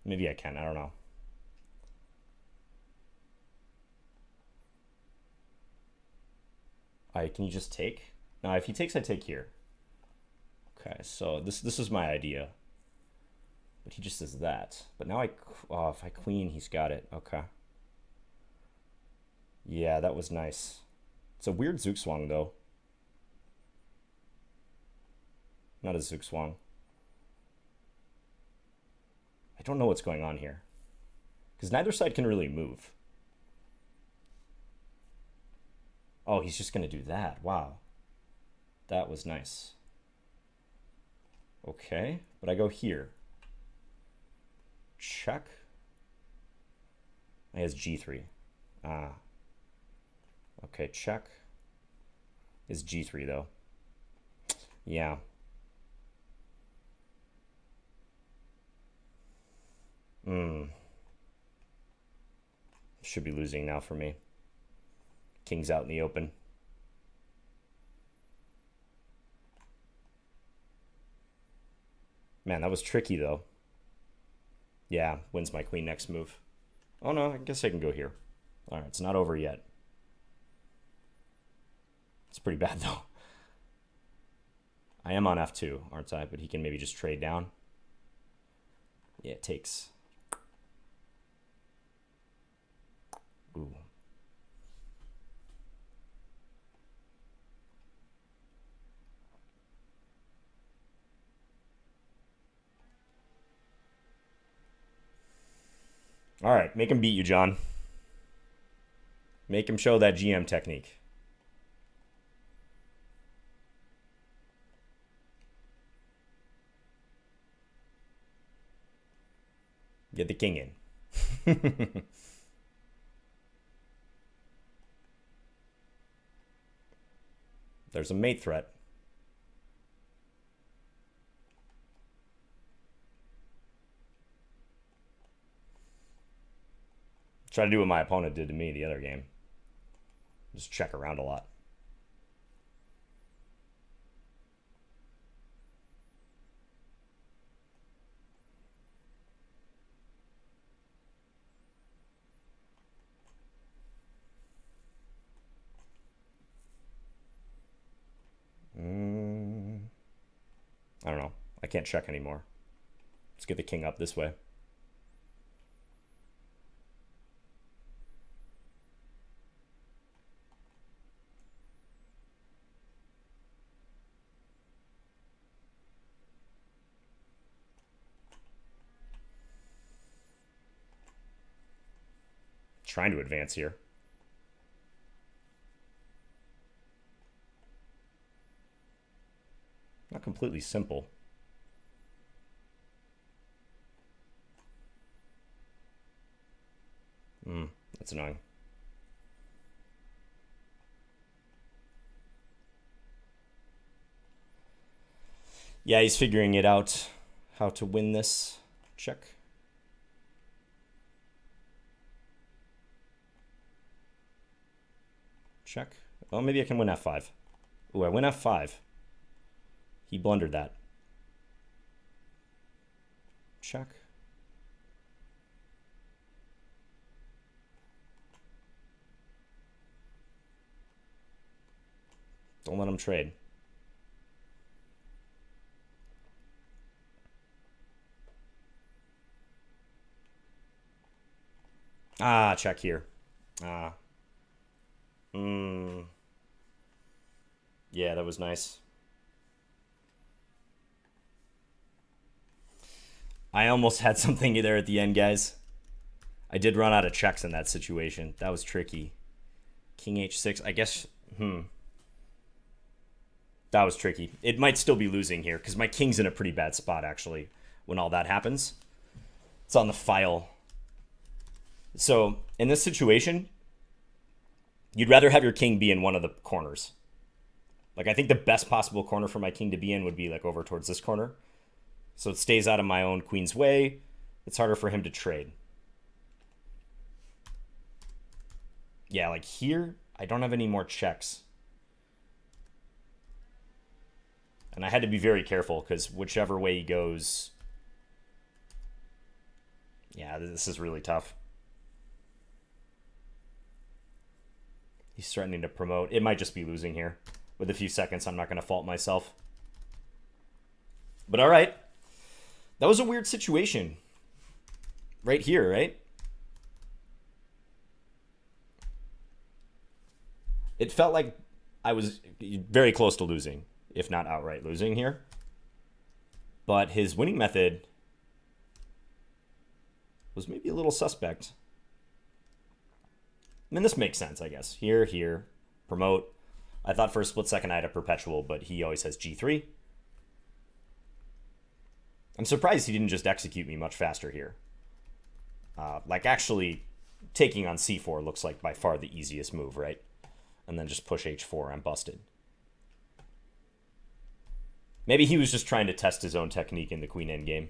Maybe I can, I don't know. Can you just take? No, if he takes, I take here. Okay, so this is my idea. But he just does that. But now if I queen, he's got it. Okay. Yeah, that was nice. It's a weird Zugzwang, though. Not a Zugzwang. I don't know what's going on here. Because neither side can really move. Oh, he's just going to do that. Wow. That was nice. Okay, but I go here. Check. He has g3. Ah. Okay, check. Is g3, though. Yeah. Should be losing now for me. King's out in the open. Man, that was tricky, though. Yeah, wins my queen next move. Oh, no, I guess I can go here. All right, it's not over yet. It's pretty bad, though. I am on F2, aren't I? But he can maybe just trade down. Yeah, it takes. Ooh. All right, make him beat you, John. Make him show that GM technique. Get the king in. There's a mate threat. Try to do what my opponent did to me the other game. Just check around a lot. I don't know. I can't check anymore. Let's get the king up this way. Trying to advance here. Not completely simple. That's annoying. Yeah, he's figuring it out, how to win this. Check. Check. Oh, maybe I can win F5. Ooh, I win F5. He blundered that. Check. Don't let him trade. Ah, check here. Ah. Yeah, that was nice. I almost had something there at the end, guys. I did run out of checks in that situation. That was tricky. King h6. I guess... That was tricky. It might still be losing here, because my king's in a pretty bad spot, actually, when all that happens. It's on the file. So, in this situation, you'd rather have your king be in one of the corners. Like, I think the best possible corner for my king to be in would be, like, over towards this corner. So it stays out of my own queen's way. It's harder for him to trade. Yeah, like here, I don't have any more checks. And I had to be very careful, because whichever way he goes... Yeah, this is really tough. He's threatening to promote. It might just be losing here. With a few seconds, I'm not going to fault myself. But all right. That was a weird situation. Right here, right? It felt like I was very close to losing, if not outright losing here. But his winning method was maybe a little suspect. I mean, this makes sense, I guess. Here, here, promote. I thought for a split second I had a perpetual, but he always has G3. I'm surprised he didn't just execute me much faster here. Like, actually, taking on C4 looks like by far the easiest move, right? And then just push H4, I'm busted. Maybe he was just trying to test his own technique in the queen endgame.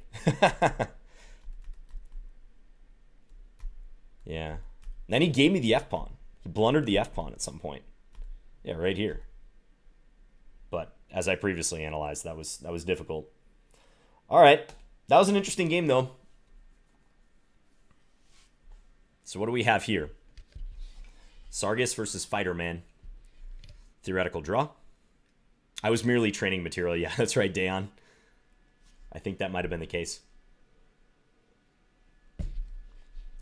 Yeah. Then he gave me the f-pawn. He blundered the f-pawn at some point. Yeah, right here. But as I previously analyzed, that was difficult. All right. That was an interesting game, though. So what do we have here? Sargus versus Fighter Man. Theoretical draw. I was merely training material. Yeah, that's right, Dayon. I think that might have been the case.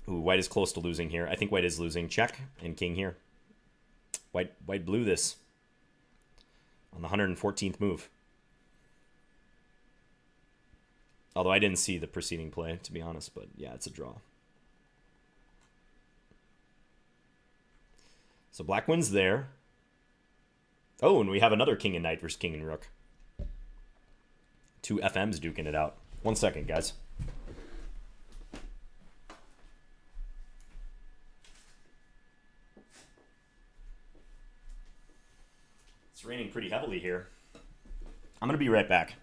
Ooh, white is close to losing here. I think white is losing. Check and king here. White blew this on the 114th move. Although I didn't see the preceding play, to be honest. But yeah, it's a draw. So black wins there. Oh, and we have another king and knight versus king and rook. Two FMs duking it out. 1 second, guys. It's raining pretty heavily here. I'm going to be right back.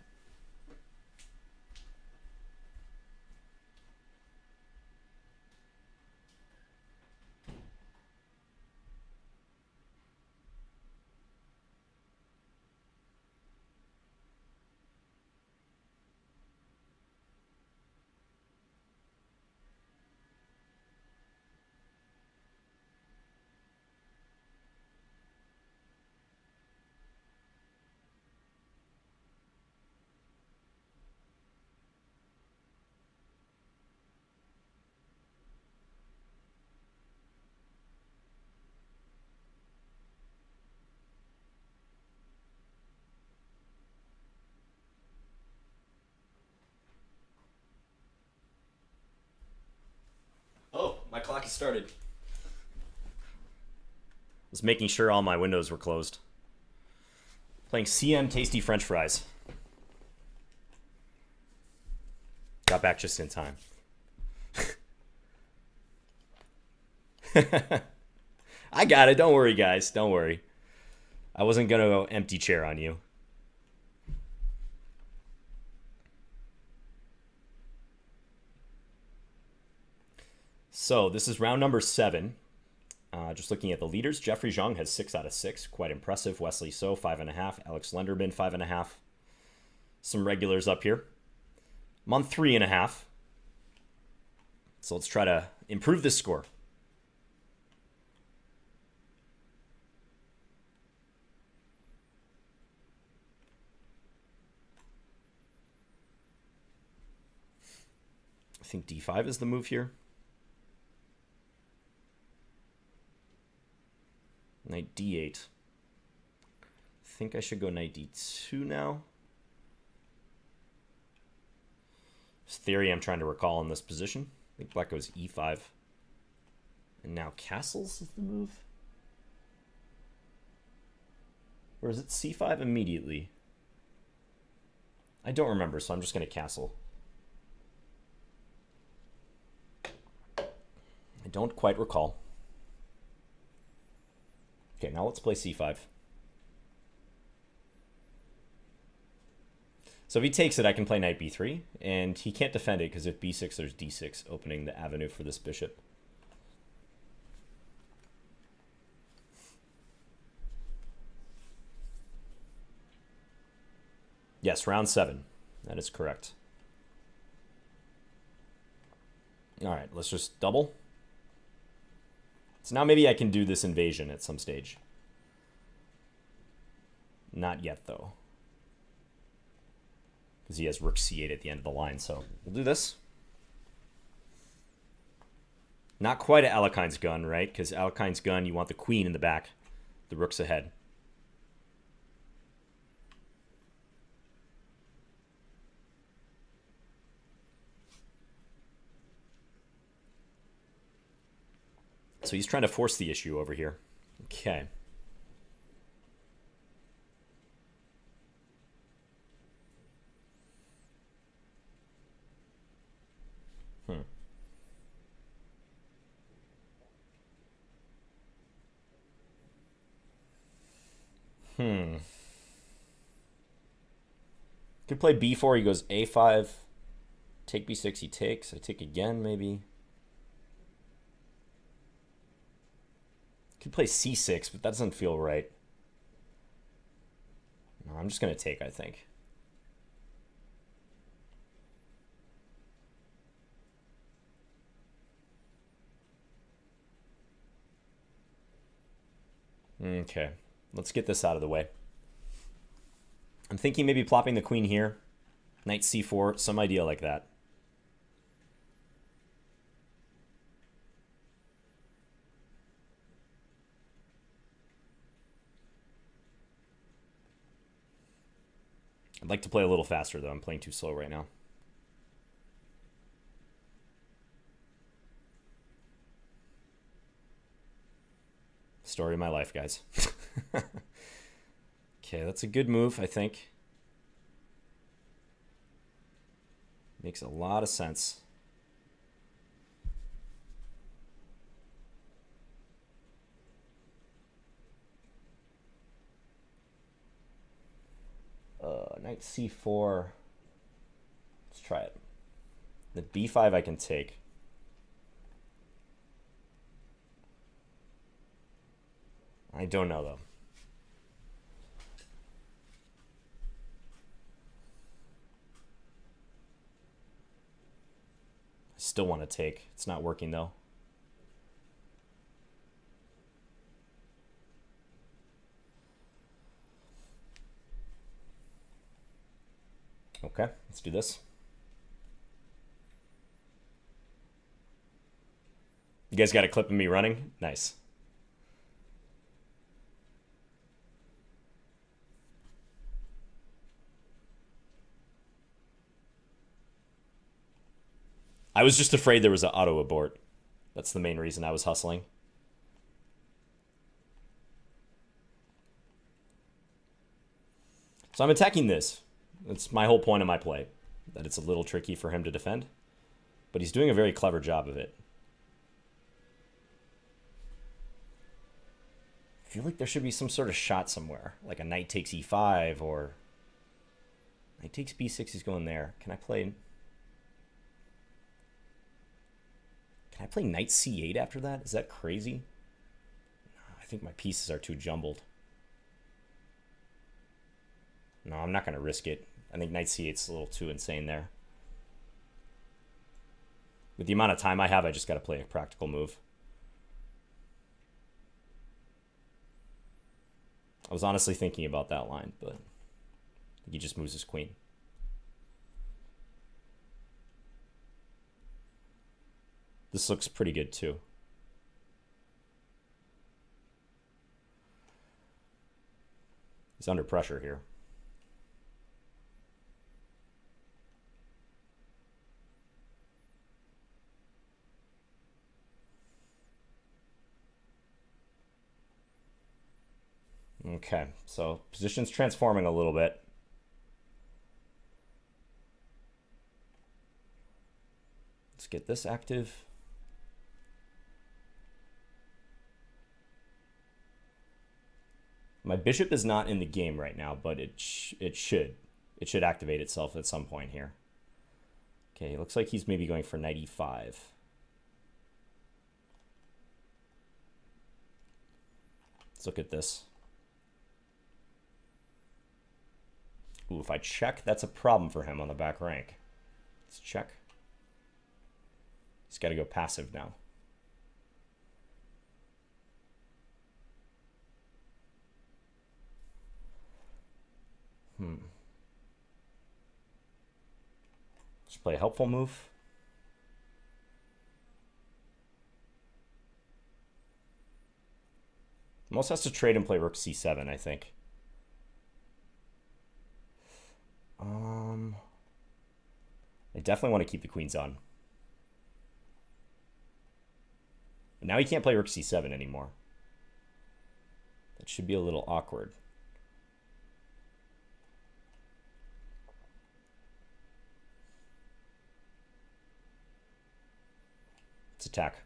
Oh, my clock has started. Was making sure all my windows were closed. Playing CM Tasty French Fries. Got back just in time. I got it. Don't worry, guys. Don't worry. I wasn't going to go empty chair on you. So this is round number 7. Just looking at the leaders, Jeffrey Zhang has 6 out of 6. Quite impressive. Wesley So, 5.5. Alex Lenderman, 5.5. Some regulars up here. I'm on 3.5. So let's try to improve this score. I think D5 is the move here. Knight D8. I think I should go knight D2 now. This theory I'm trying to recall in this position. I think black goes E5. And now castles is the move? Or is it C5 immediately? I don't remember, so I'm just going to castle. I don't quite recall. Okay, now let's play C5. So if he takes it, I can play knight B3, and he can't defend it because if B6, there's D6, opening the avenue for this bishop. Yes, round 7. That is correct. All right, let's just double. So now maybe I can do this invasion at some stage. Not yet, though. Because he has rook c8 at the end of the line, so we'll do this. Not quite an Alekhine's gun, right? Because Alekhine's gun, you want the queen in the back. The rook's ahead. So he's trying to force the issue over here. Okay. Could play b4, he goes a5. Take b6, he takes. I take again, maybe. Could play c6, but that doesn't feel right. No, I'm just going to take, I think. Okay, let's get this out of the way. I'm thinking maybe plopping the queen here. Knight c4, some idea like that. I'd like to play a little faster, though. I'm playing too slow right now. Story of my life, guys. Okay, that's a good move, I think. Makes a lot of sense. Knight c4. Let's try it. The b5 I can take. I don't know, though. I still want to take. It's not working, though. Okay, let's do this. You guys got a clip of me running? Nice. I was just afraid there was an auto abort. That's the main reason I was hustling. So I'm attacking this. That's my whole point of my play. That it's a little tricky for him to defend. But he's doing a very clever job of it. I feel like there should be some sort of shot somewhere. Like a knight takes e5 or... Knight takes b6, he's going there. Can I play knight c8 after that? Is that crazy? I think my pieces are too jumbled. No, I'm not going to risk it. I think knight c8 is a little too insane there. With the amount of time I have, I just got to play a practical move. I was honestly thinking about that line, but he just moves his queen. This looks pretty good too. He's under pressure here. Okay, so position's transforming a little bit. Let's get this active. My bishop is not in the game right now, but it should activate itself at some point here. Okay, it looks like he's maybe going for knight e5. Let's look at this. Ooh, if I check, that's a problem for him on the back rank. Let's check. He's got to go passive now. Just play a helpful move. Most has to trade and play rook c7, I think. I definitely want to keep the queens on. But now he can't play rook c7 anymore. That should be a little awkward. Let's attack.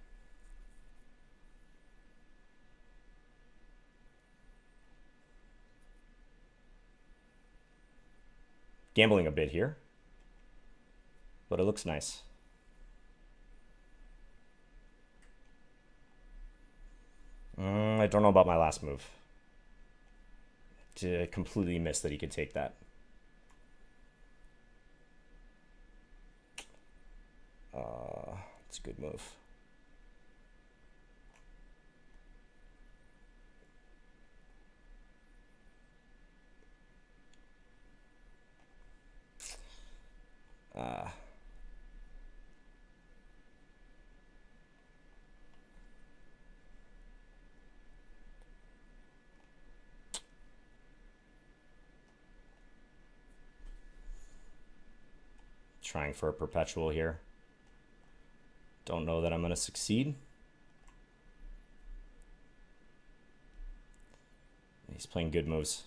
Gambling a bit here, but it looks nice. I don't know about my last move. I completely missed that he could take that. It's a good move. Trying for a perpetual here. Don't know that I'm going to succeed. He's playing good moves.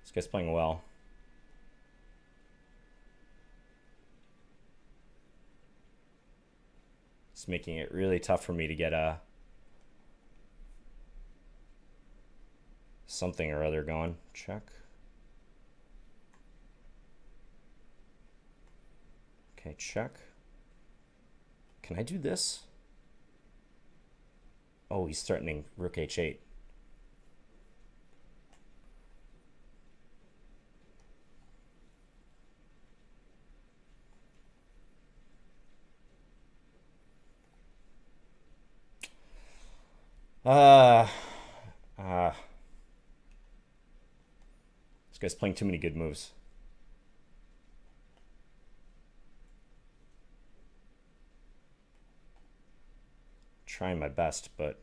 This guy's playing well. It's making it really tough for me to get a something or other going. Check. Okay, check. Can I do this? Oh, he's threatening rook h8. This guy's playing too many good moves. Trying my best, but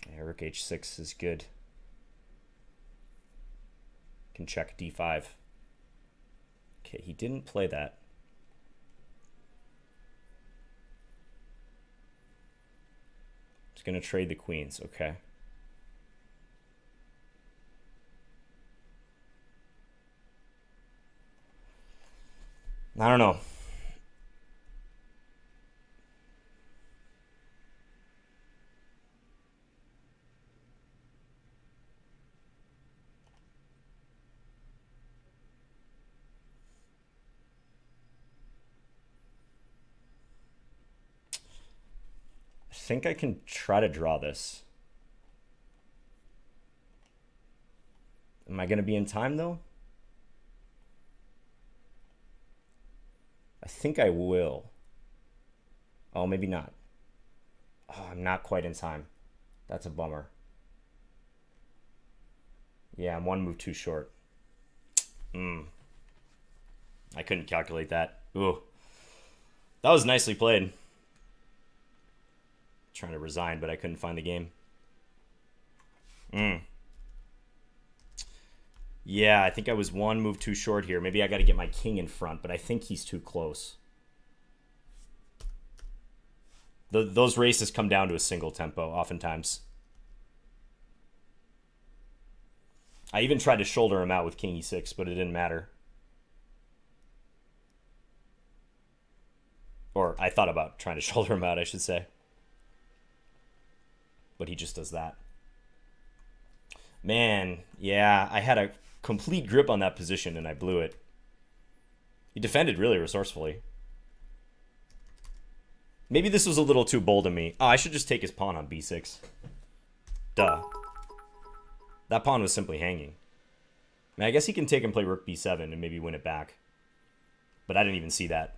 yeah, rook h6 is good. Can check d5. Okay, he didn't play that. He's going to trade the queens. Okay. I don't know. I think I can try to draw this. Am I going to be in time, though? I think I will. Oh, maybe not. Oh, I'm not quite in time. That's a bummer. Yeah, I'm one move too short. I couldn't calculate that. Ooh. That was nicely played. Trying to resign, but I couldn't find the game. Yeah, I think I was one move too short here. Maybe I got to get my king in front, but I think he's too close. Those races come down to a single tempo, oftentimes. I even tried to shoulder him out with king e6, but it didn't matter. Or I thought about trying to shoulder him out, I should say. But he just does that. Man, yeah, I had a complete grip on that position and I blew it. He defended really resourcefully. Maybe this was a little too bold of me. Oh, I should just take his pawn on b6. Duh. That pawn was simply hanging. I mean, I guess he can take and play rook b7 and maybe win it back. But I didn't even see that.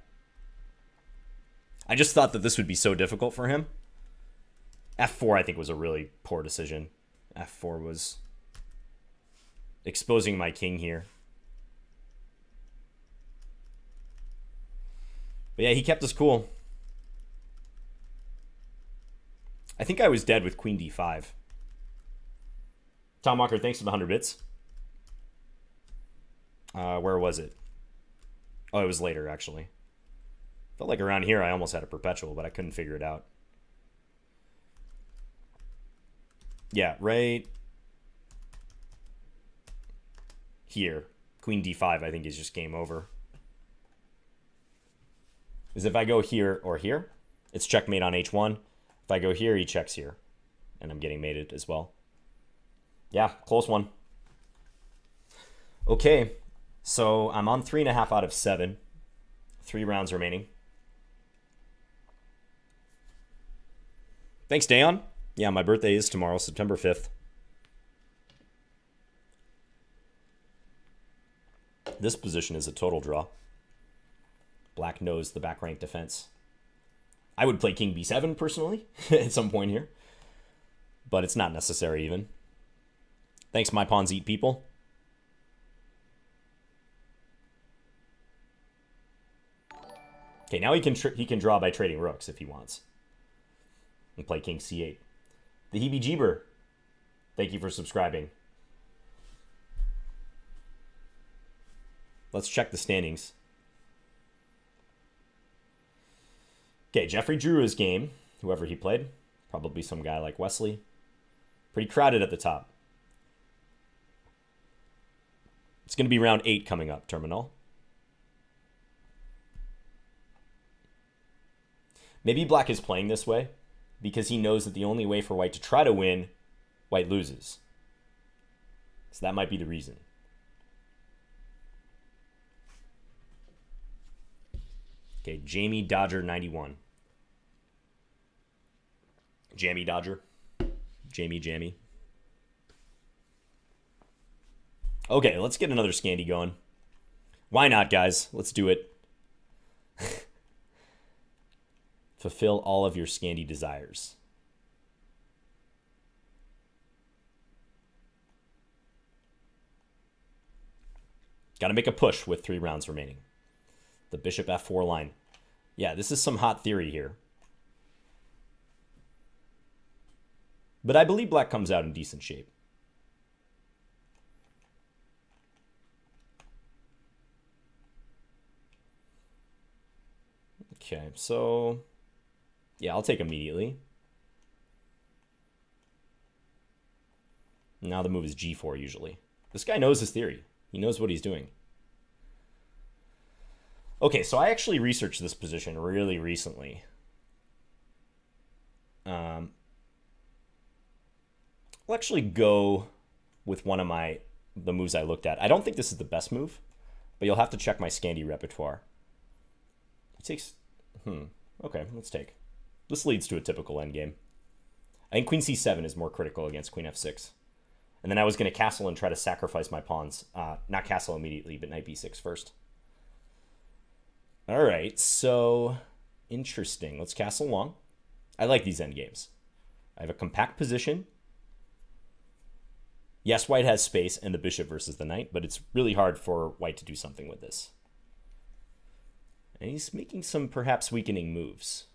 I just thought that this would be so difficult for him. f4, I think, was a really poor decision. f4 was exposing my king here. But yeah, he kept us cool. I think I was dead with queen d5. Tom Walker, thanks for the 100 bits. Where was it? Oh, it was later, actually. Felt like around here I almost had a perpetual, but I couldn't figure it out. Yeah, right here. Queen d5, I think, is just game over. Because if I go here or here, it's checkmate on h1. If I go here, he checks here. And I'm getting mated as well. Yeah, close one. Okay, so I'm on 3.5 out of 7. 3 rounds remaining. Thanks, Dayon. Yeah, my birthday is tomorrow, September 5th. This position is a total draw. Black knows the back rank defense. I would play king b7 personally at some point here, but it's not necessary even. Thanks, my pawns eat people. Okay, now he can draw by trading rooks if he wants. And play king c8. The heebie-jeeber, thank you for subscribing. Let's check the standings. Okay, Jeffrey drew his game, whoever he played. Probably some guy like Wesley. Pretty crowded at the top. It's going to be round 8 coming up, Terminal. Maybe Black is playing this way because he knows that the only way for White to try to win, White loses. So that might be the reason. Okay, Jamie Dodger 91. Jamie Dodger. Jamie. Okay, let's get another Scandy going. Why not, guys? Let's do it. Fulfill all of your Scandy desires. Got to make a push with 3 rounds remaining. The bishop f4 line. Yeah, this is some hot theory here. But I believe Black comes out in decent shape. Okay, so yeah, I'll take immediately. Now the move is g4 usually. This guy knows his theory. He knows what he's doing. Okay, so I actually researched this position really recently. I'll actually go with one of the moves I looked at. I don't think this is the best move, but you'll have to check my Scandy repertoire. He takes... Okay, let's take. This leads to a typical endgame. I think queen c7 is more critical against queen f6. And then I was going to castle and try to sacrifice my pawns. Not castle immediately, but knight b6 first. All right, so interesting. Let's castle long. I like these endgames. I have a compact position. Yes, White has space and the bishop versus the knight, but it's really hard for White to do something with this. And he's making some perhaps weakening moves.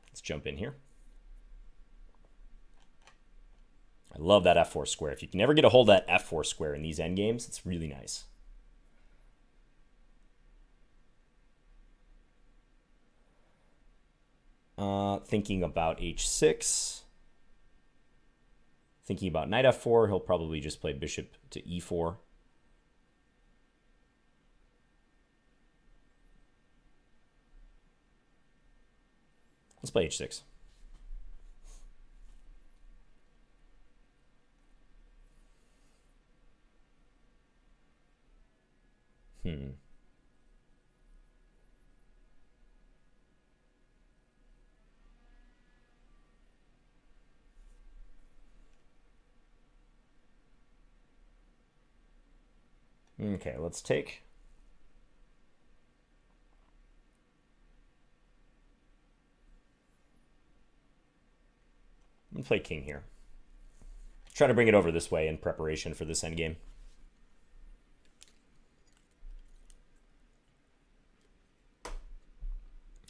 Let's jump in here. I love that f4 square. If you can ever get a hold of that f4 square in these endgames, it's really nice. Thinking about h6. Thinking about knight f4. He'll probably just play bishop to e4. Let's play h6. Okay, let's take. I'm gonna play king here. Try to bring it over this way in preparation for this endgame.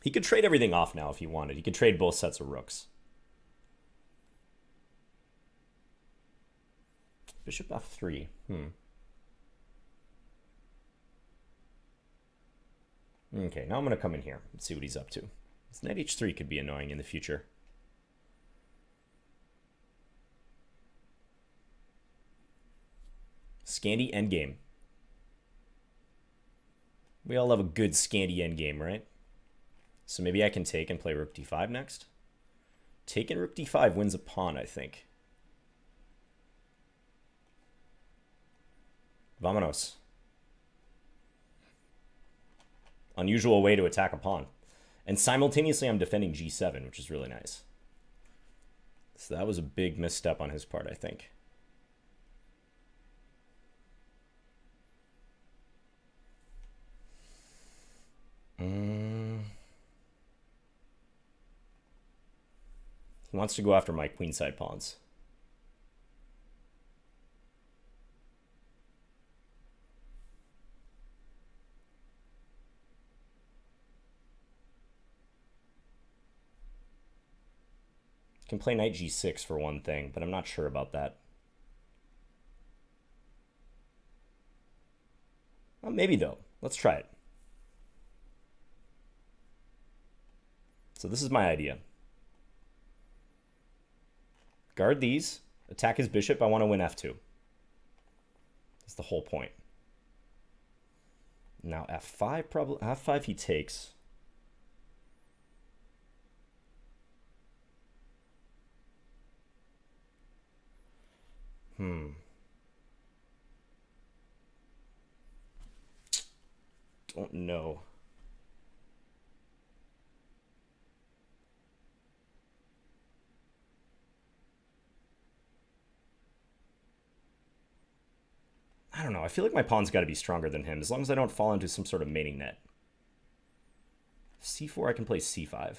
He could trade everything off now if he wanted. He could trade both sets of rooks. Bishop f3. Okay, now I'm going to come in here and see what he's up to. This knight h3 could be annoying in the future. Scandi endgame. We all love a good Scandi endgame, right? So maybe I can take and play rook d5 next. Taking rook d5 wins a pawn, I think. Vamonos. Unusual way to attack a pawn. And simultaneously, I'm defending g7, which is really nice. So that was a big misstep on his part, I think. He wants to go after my queenside pawns. Can play knight g6 for one thing, but I'm not sure about that. Well, maybe though. Let's try it. So this is my idea. Guard these, attack his bishop. I want to win f2. That's the whole point. Now f5 probably, f5 he takes. Don't know. I don't know. I feel like my pawn's got to be stronger than him, as long as I don't fall into some sort of mating net. c4, I can play c5.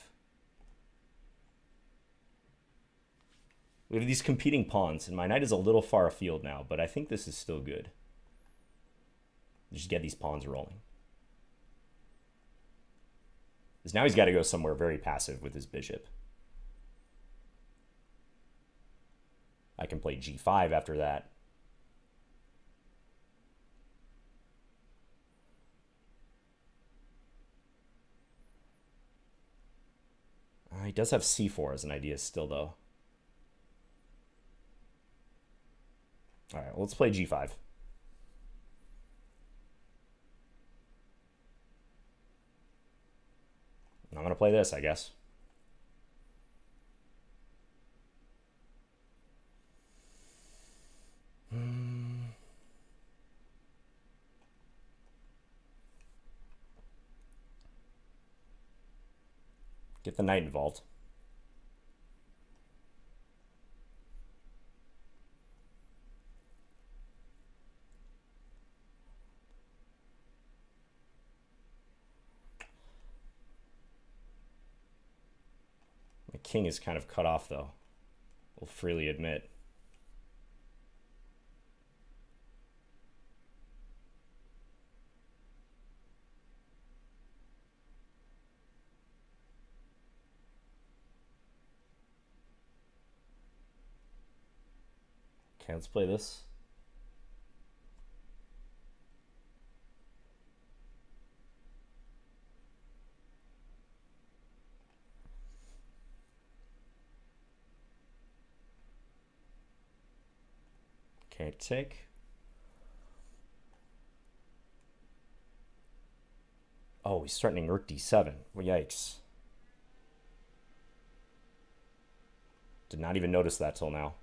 We have these competing pawns, and my knight is a little far afield now, but I think this is still good. Just get these pawns rolling. Because now he's got to go somewhere very passive with his bishop. I can play g5 after that. He does have c4 as an idea still, though. All right, well, let's play g5. I'm going to play this, I guess. Get the knight involved. My king is kind of cut off, though. We'll freely admit. Okay, let's play this. Okay, take. Oh, he's threatening rook d7. Well, yikes. Did not even notice that till now.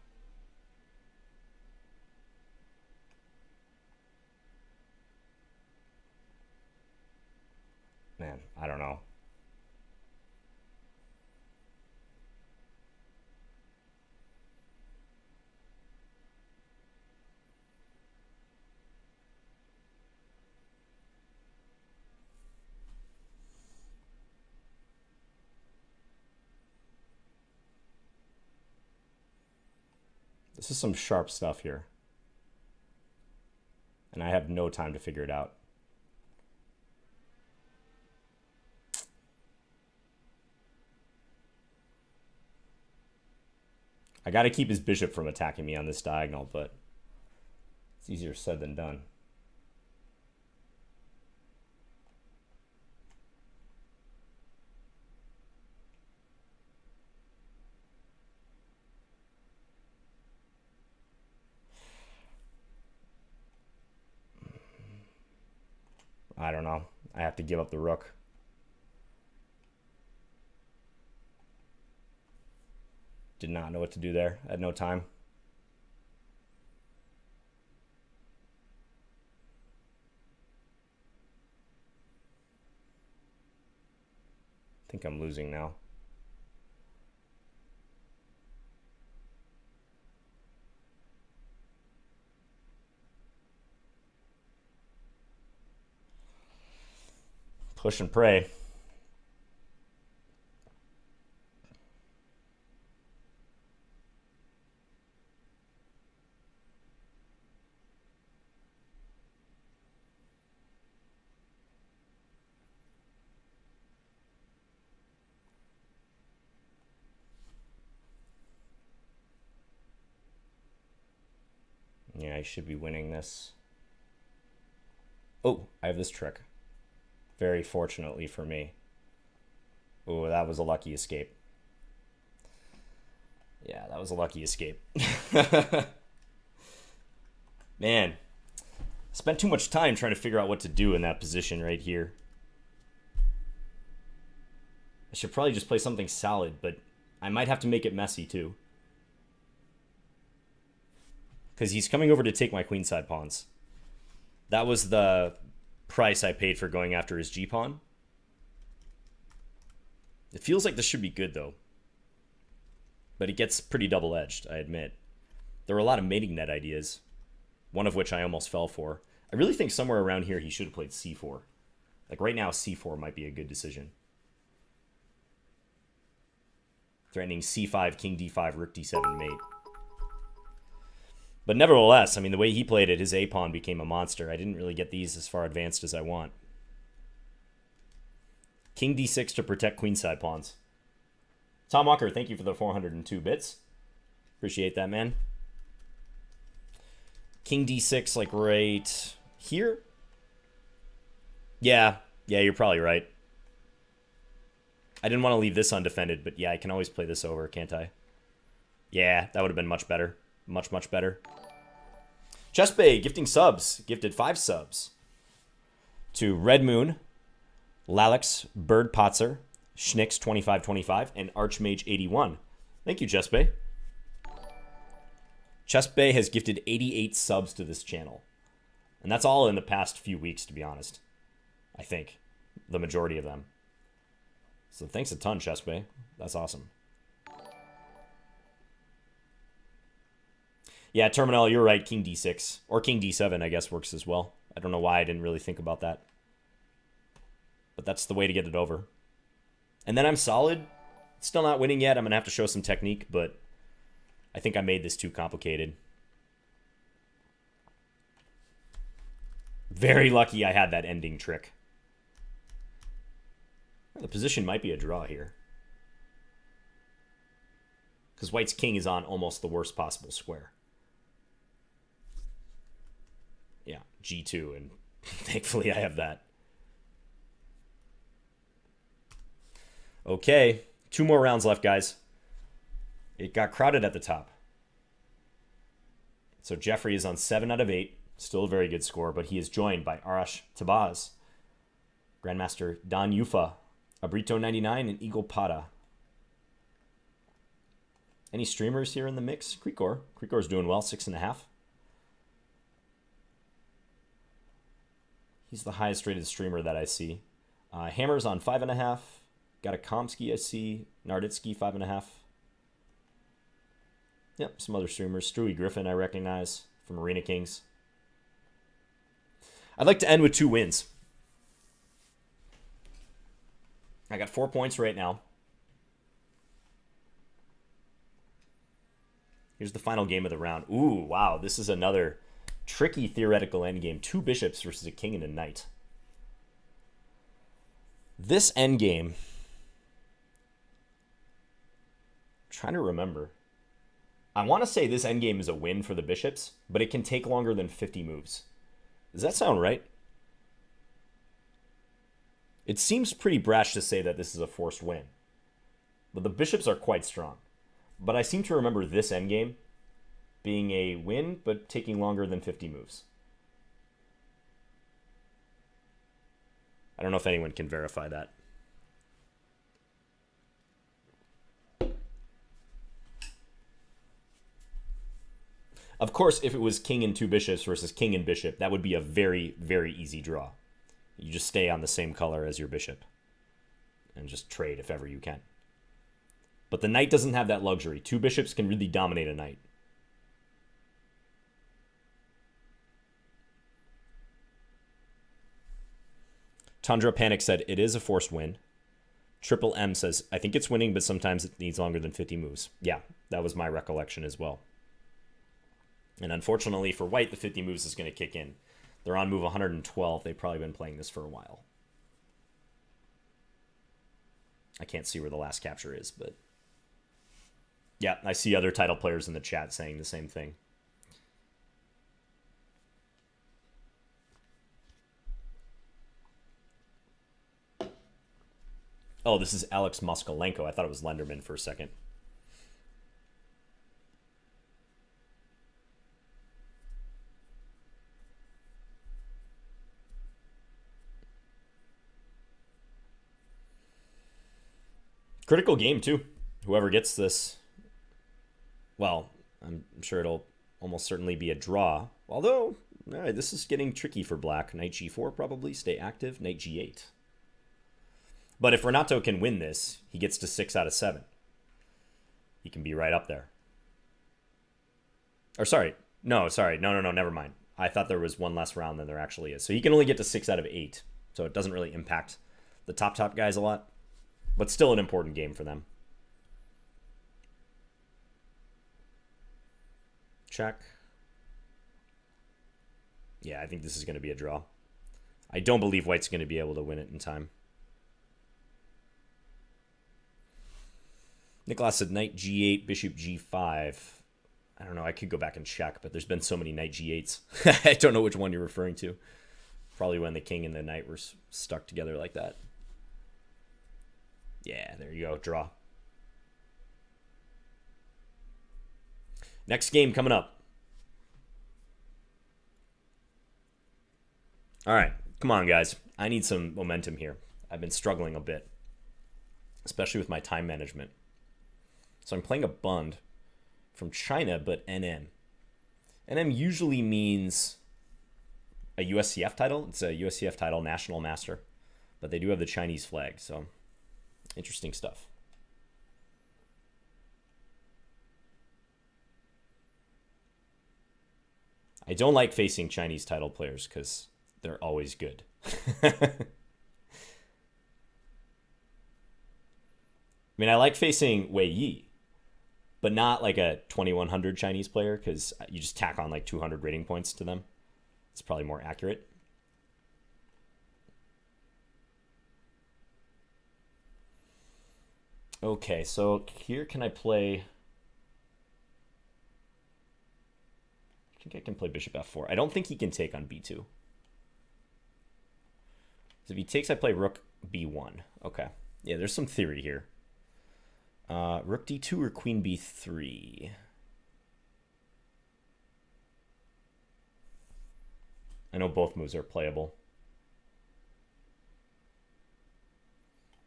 Man, I don't know. This is some sharp stuff here. And I have no time to figure it out. I got to keep his bishop from attacking me on this diagonal, but it's easier said than done. I don't know. I have to give up the rook. Did not know what to do there. I had no time. I think I'm losing now. Push and pray. Yeah, I should be winning this. Oh, I have this trick. Very fortunately for me. Oh, that was a lucky escape. Yeah, that was a lucky escape. Man, spent too much time trying to figure out what to do in that position right here. I should probably just play something solid, but I might have to make it messy too. Because he's coming over to take my queenside pawns. That was the price I paid for going after his G-pawn. It feels like this should be good, though. But it gets pretty double-edged, I admit. There were a lot of mating net ideas, one of which I almost fell for. I really think somewhere around here he should have played c4. Like right now, c4 might be a good decision. Threatening c5, king d5, rook d7 mate. But nevertheless, I mean, the way he played it, his a-pawn became a monster. I didn't really get these as far advanced as I want. King d6 to protect queenside pawns. Tom Walker, thank you for the 402 bits. Appreciate that, man. King d6, like right here? Yeah, you're probably right. I didn't want to leave this undefended, but yeah, I can always play this over, can't I? Yeah, that would have been much better. Much, much better. Chess Bay gifting subs. Gifted 5 subs. To Red Moon, Lalix, Bird Potzer, Schnicks 2525, and Archmage 81. Thank you, Chess Bay. Chess Bay has gifted 88 subs to this channel. And that's all in the past few weeks, to be honest. I think. The majority of them. So thanks a ton, Chess Bay. That's awesome. Yeah, Terminal, you're right. King d6. Or King d7, I guess, works as well. I don't know why I didn't really think about that. But that's the way to get it over. And then I'm solid. Still not winning yet. I'm going to have to show some technique, but I think I made this too complicated. Very lucky I had that ending trick. The position might be a draw here. Because White's king is on almost the worst possible square. Yeah, G2, and thankfully I have that. Okay, 2 more rounds left, guys. It got crowded at the top. So Jeffrey is on 7 out of 8. Still a very good score, but he is joined by Arash Tabaz, Grandmaster Don Yufa, Abrito 99, and Eagle Pada. Any streamers here in the mix? Krikor. Krikor's doing well, 6.5. He's the highest rated streamer that I see. Hammer's on 5.5. Got a Komsky, I see. Narditsky, 5.5. Yep, some other streamers. Stewie Griffin, I recognize from Arena Kings. I'd like to end with 2 wins. I got 4 points right now. Here's the final game of the round. Ooh, wow, this is another tricky theoretical endgame. 2 bishops versus a king and a knight. This endgame, I'm trying to remember. I want to say this endgame is a win for the bishops, but it can take longer than 50 moves. Does that sound right? It seems pretty brash to say that this is a forced win. But the bishops are quite strong. But I seem to remember this endgame being a win, but taking longer than 50 moves. I don't know if anyone can verify that. Of course, if it was king and two bishops versus king and bishop, that would be a very, very easy draw. You just stay on the same color as your bishop and just trade if ever you can. But the knight doesn't have that luxury. Two bishops can really dominate a knight. Tundra Panic said, it is a forced win. Triple M says, I think it's winning, but sometimes it needs longer than 50 moves. Yeah, that was my recollection as well. And unfortunately for white, the 50 moves is going to kick in. They're on move 112. They've probably been playing this for a while. I can't see where the last capture is, but... yeah, I see other title players in the chat saying the same thing. Oh, this is Alex Moskalenko. I thought it was Lenderman for a second. Critical game, too. Whoever gets this, well, I'm sure it'll almost certainly be a draw. Although, all right, this is getting tricky for black. Knight g4 probably. Stay active. Knight g8. But if Renato can win this, he gets to 6 out of 7. He can be right up there. Or sorry. No, never mind. I thought there was one less round than there actually is. So he can only get to 6 out of 8. So it doesn't really impact the top guys a lot. But still an important game for them. Check. Yeah, I think this is going to be a draw. I don't believe white's going to be able to win it in time. Nicholas said knight g8, bishop g5. I don't know. I could go back and check, but there's been so many knight g8s. I don't know which one you're referring to. Probably when the king and the knight were stuck together like that. Yeah, there you go. Draw. Next game coming up. All right. Come on, guys. I need some momentum here. I've been struggling a bit, especially with my time management. So I'm playing a Bund from China, but NM. NM usually means a USCF title. It's a USCF title, National Master. But they do have the Chinese flag, so interesting stuff. I don't like facing Chinese title players because they're always good. I mean, I like facing Wei Yi, but not like a 2100 Chinese player because you just tack on like 200 rating points to them. It's probably more accurate. Okay, so here can I play... I think I can play bishop f4. I don't think he can take on b2. So if he takes, I play rook b1. Okay. Yeah, there's some theory here. Rook d2 or queen b3? I know both moves are playable.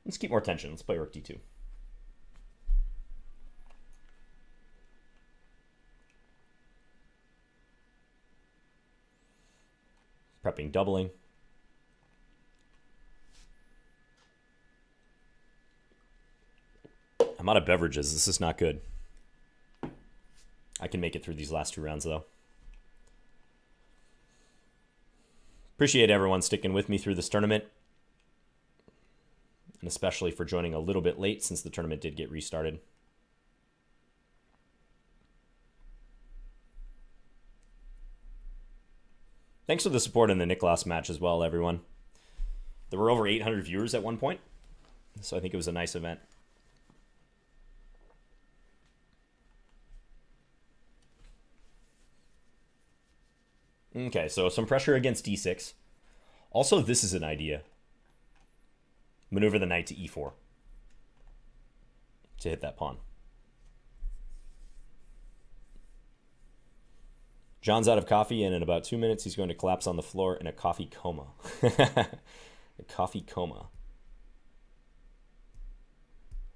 Let's keep more tension. Let's play rook d2. Prepping doubling. I'm out of beverages. This is not good. I can make it through these last 2 rounds, though. Appreciate everyone sticking with me through this tournament. And especially for joining a little bit late since the tournament did get restarted. Thanks for the support in the Nicholas match as well, everyone. There were over 800 viewers at one point, so I think it was a nice event. Okay, so some pressure against d6. Also, this is an idea. Maneuver the knight to e4 to hit that pawn. John's out of coffee, and in about 2 minutes, he's going to collapse on the floor in a coffee coma. A coffee coma.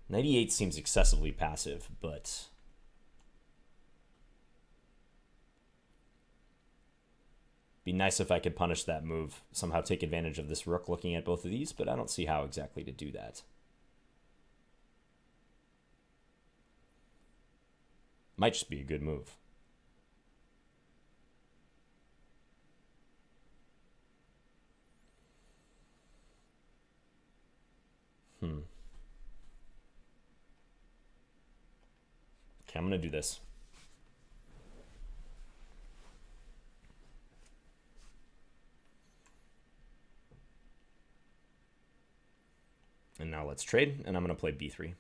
98 seems excessively passive, but be nice if I could punish that move, somehow take advantage of this rook looking at both of these, but I don't see how exactly to do that. Might just be a good move. Okay, I'm going to do this. And now let's trade, and I'm going to play b3.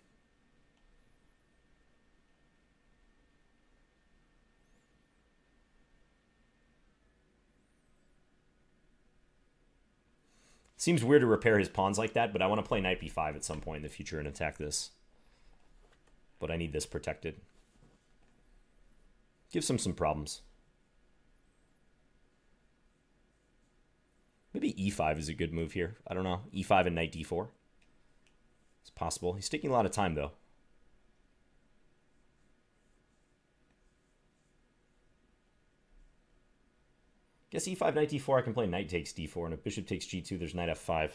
Seems weird to repair his pawns like that, but I want to play knight b5 at some point in the future and attack this. But I need this protected. Gives him some problems. Maybe e5 is a good move here. I don't know. e5 and knight d4. It's possible. He's taking a lot of time, though. Guess e5, knight d4, I can play knight takes d4, and if bishop takes g2, there's knight f5.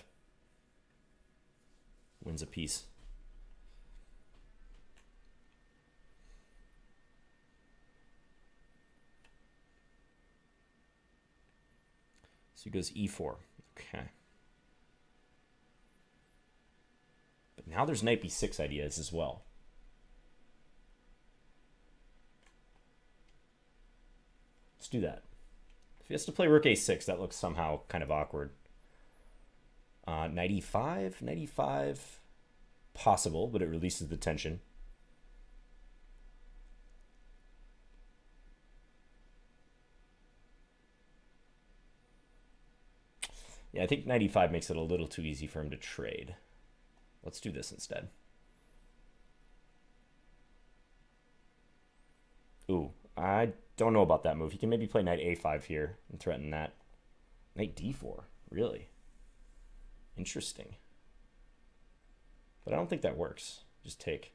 Wins a piece. So he goes e4. Okay. But now there's knight b6 ideas as well. Let's do that. If he has to play rook a6, that looks somehow kind of awkward. Knight e5, knight e5, possible, but it releases the tension. Yeah, I think knight e5 makes it a little too easy for him to trade. Let's do this instead. Ooh, I don't know about that move. He can maybe play knight a5 here and threaten that. Knight d4, really? Interesting. But I don't think that works. Just take.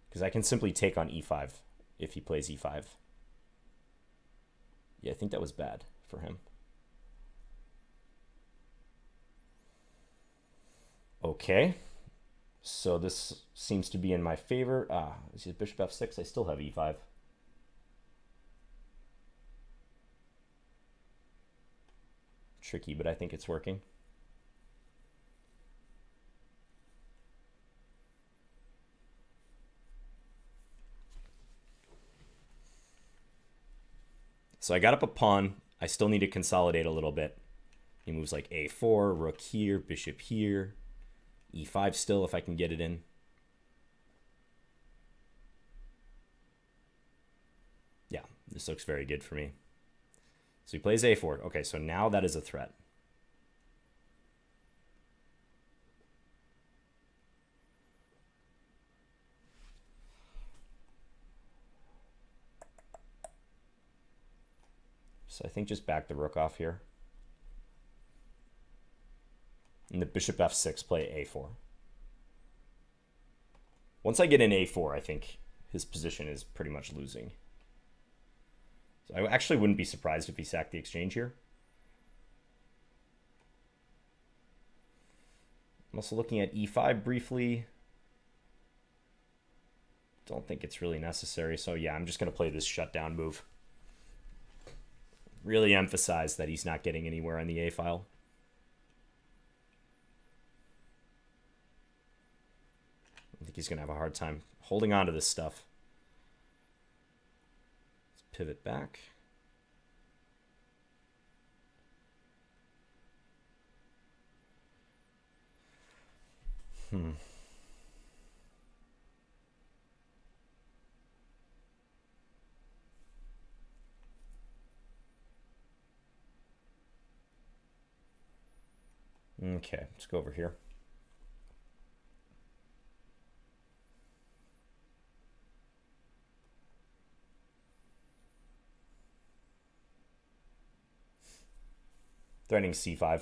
Because I can simply take on e5 if he plays e5. Yeah, I think that was bad for him. Okay. So this seems to be in my favor. Is it bishop f6? I still have e5. Tricky, but I think it's working. So I got up a pawn. I still need to consolidate a little bit. He moves like a4, rook here, bishop here, e5 still if I can get it in. Yeah, this looks very good for me. So he plays a4. Okay, so now that is a threat. So I think just back the rook off here. And the bishop f6, play a4. Once I get in a4, I think his position is pretty much losing. So I actually wouldn't be surprised if he sacked the exchange here. I'm also looking at e5 briefly. Don't think it's really necessary. So yeah, I'm just going to play this shutdown move. Really emphasize that he's not getting anywhere on the A file. I think he's going to have a hard time holding on to this stuff. Let's pivot back. Okay, let's go over here. Threatening c5.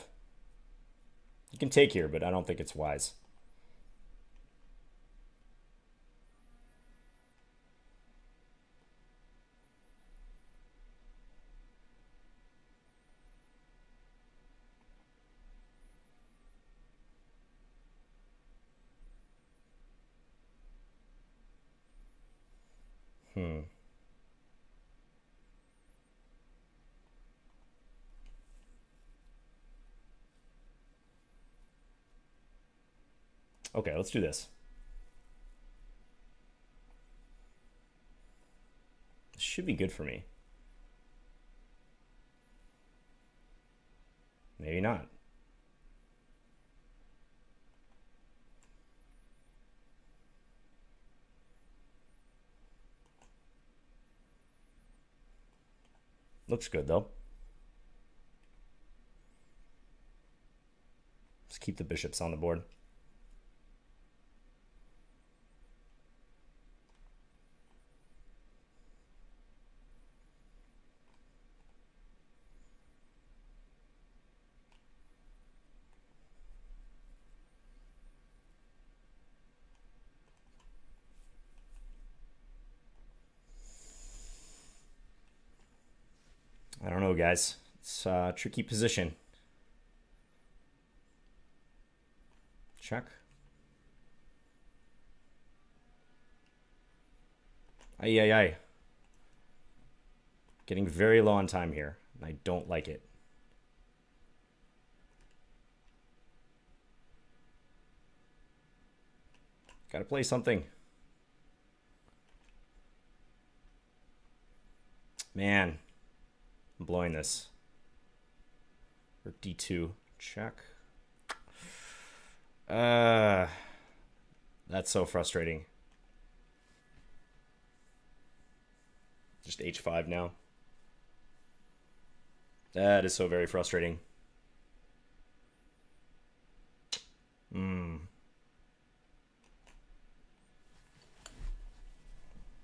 You can take here, but I don't think it's wise. Okay, let's do this. This should be good for me. Maybe not. Looks good, though. Let's keep the bishops on the board. I don't know, guys. It's a tricky position. Check. Ay, ay, ay. Getting very low on time here, and I don't like it. Gotta play something. Man, I'm blowing this. Or d2. Check. That's so frustrating. Just h5 now. That is so very frustrating.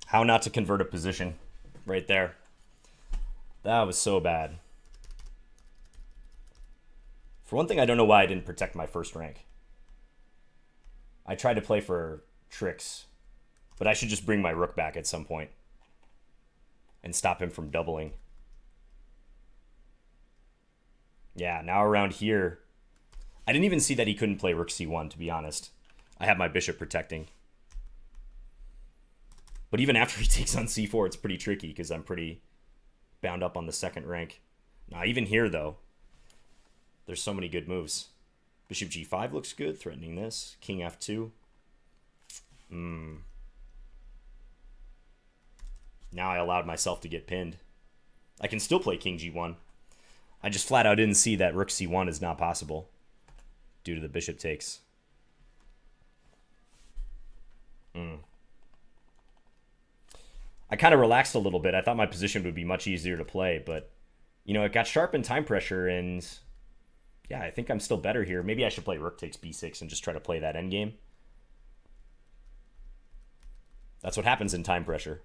How not to convert a position right there. That was so bad. For one thing, I don't know why I didn't protect my first rank. I tried to play for tricks, but I should just bring my rook back at some point and stop him from doubling. Yeah, now around here, I didn't even see that he couldn't play rook c1, to be honest. I have my bishop protecting. But even after he takes on c4, it's pretty tricky because I'm pretty bound up on the second rank. Now, even here, though, there's so many good moves. Bishop g5 looks good, threatening this. King f2. Now I allowed myself to get pinned. I can still play king g1. I just flat out didn't see that rook c1 is not possible due to the bishop takes. I kind of relaxed a little bit. I thought my position would be much easier to play, but, you know, it got sharp in time pressure, and yeah, I think I'm still better here. Maybe I should play rook takes b6 and just try to play that endgame. That's what happens in time pressure.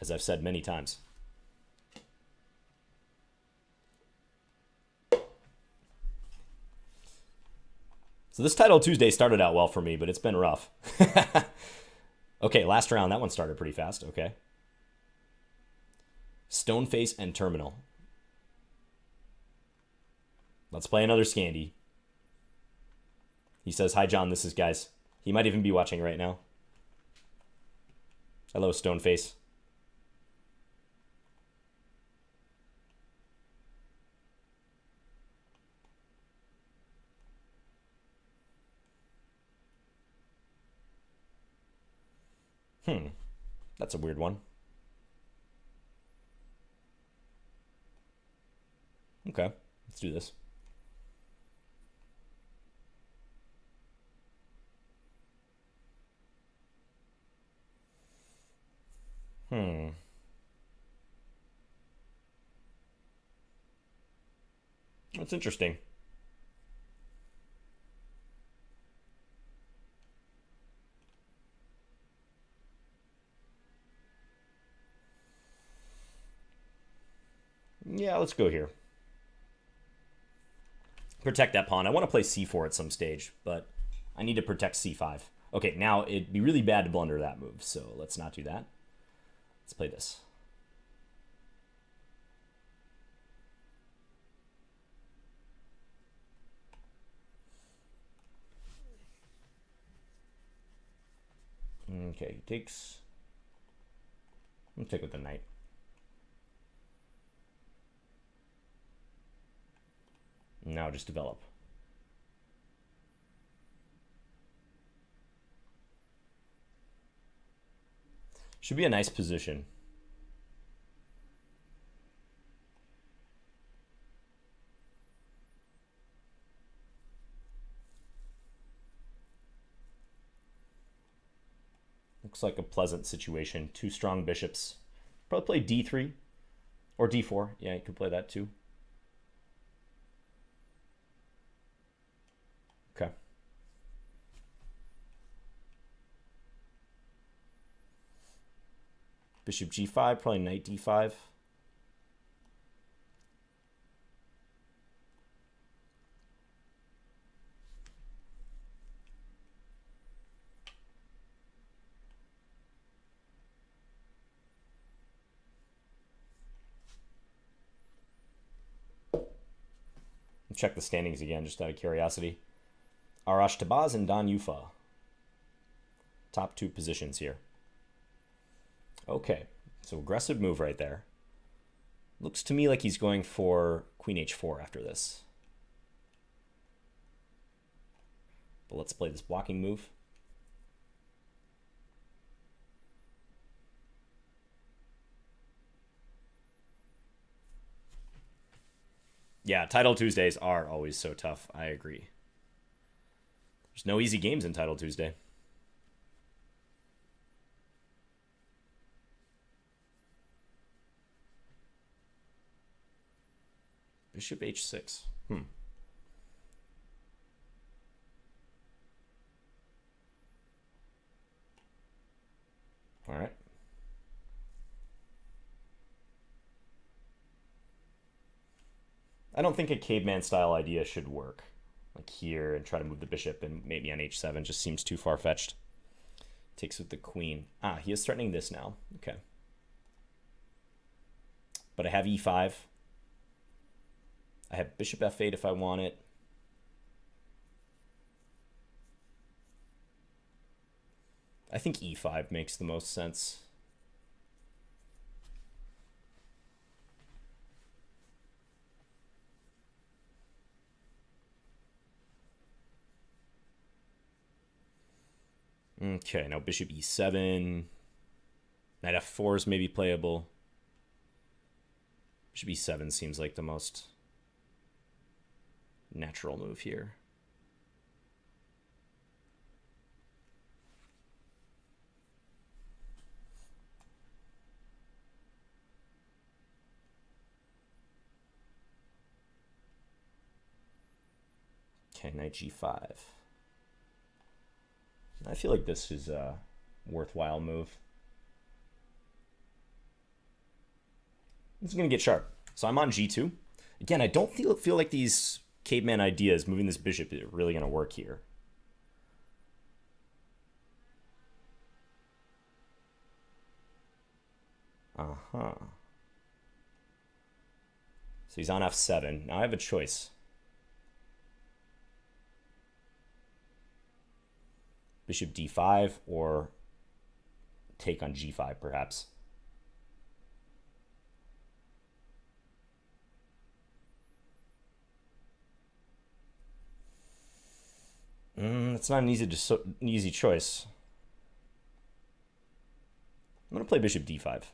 As I've said many times. So this Title Tuesday started out well for me, but it's been rough. Okay, last round. That one started pretty fast. Okay. Stoneface and Terminal. Let's play another Scandi. He says, hi, John. This is guys. He might even be watching right now. Hello, Stoneface. That's a weird one. Okay, let's do this. That's interesting. Yeah, let's go here. Protect that pawn. I want to play c4 at some stage, but I need to protect c5. Okay, now it'd be really bad to blunder that move, so let's not do that. Let's play this. Okay, he takes... I'll take with the knight. Now just develop. Should be a nice position. Looks like a pleasant situation. Two strong bishops. Probably play d3 or d4. Yeah, you could play that too. Okay. Bishop g5, probably knight d5. Check the standings again, just out of curiosity. Arash Tabaz and Don Yufa. Top two positions here. Okay, so aggressive move right there. Looks to me like he's going for queen h4 after this. But let's play this blocking move. Yeah, Title Tuesdays are always so tough. I agree. There's no easy games in Title Tuesday. Bishop h6. All right. I don't think a caveman style idea should work. Like here and try to move the bishop and maybe on h7 just seems too far-fetched. Takes with the queen. Ah, he is threatening this now. Okay. But I have e5. I have bishop f8 if I want it. I think e5 makes the most sense. Okay, now bishop e7. Knight f4 is maybe playable. Bishop e7 seems like the most natural move here. Okay, knight g5. I feel like this is a worthwhile move. This is going to get sharp. So I'm on g2. Again, I don't feel like these caveman ideas, moving this bishop, is really going to work here. Uh-huh. So he's on f7. Now I have a choice. Bishop d5 or take on g5 perhaps. It's not an easy choice. I'm going to play bishop d5.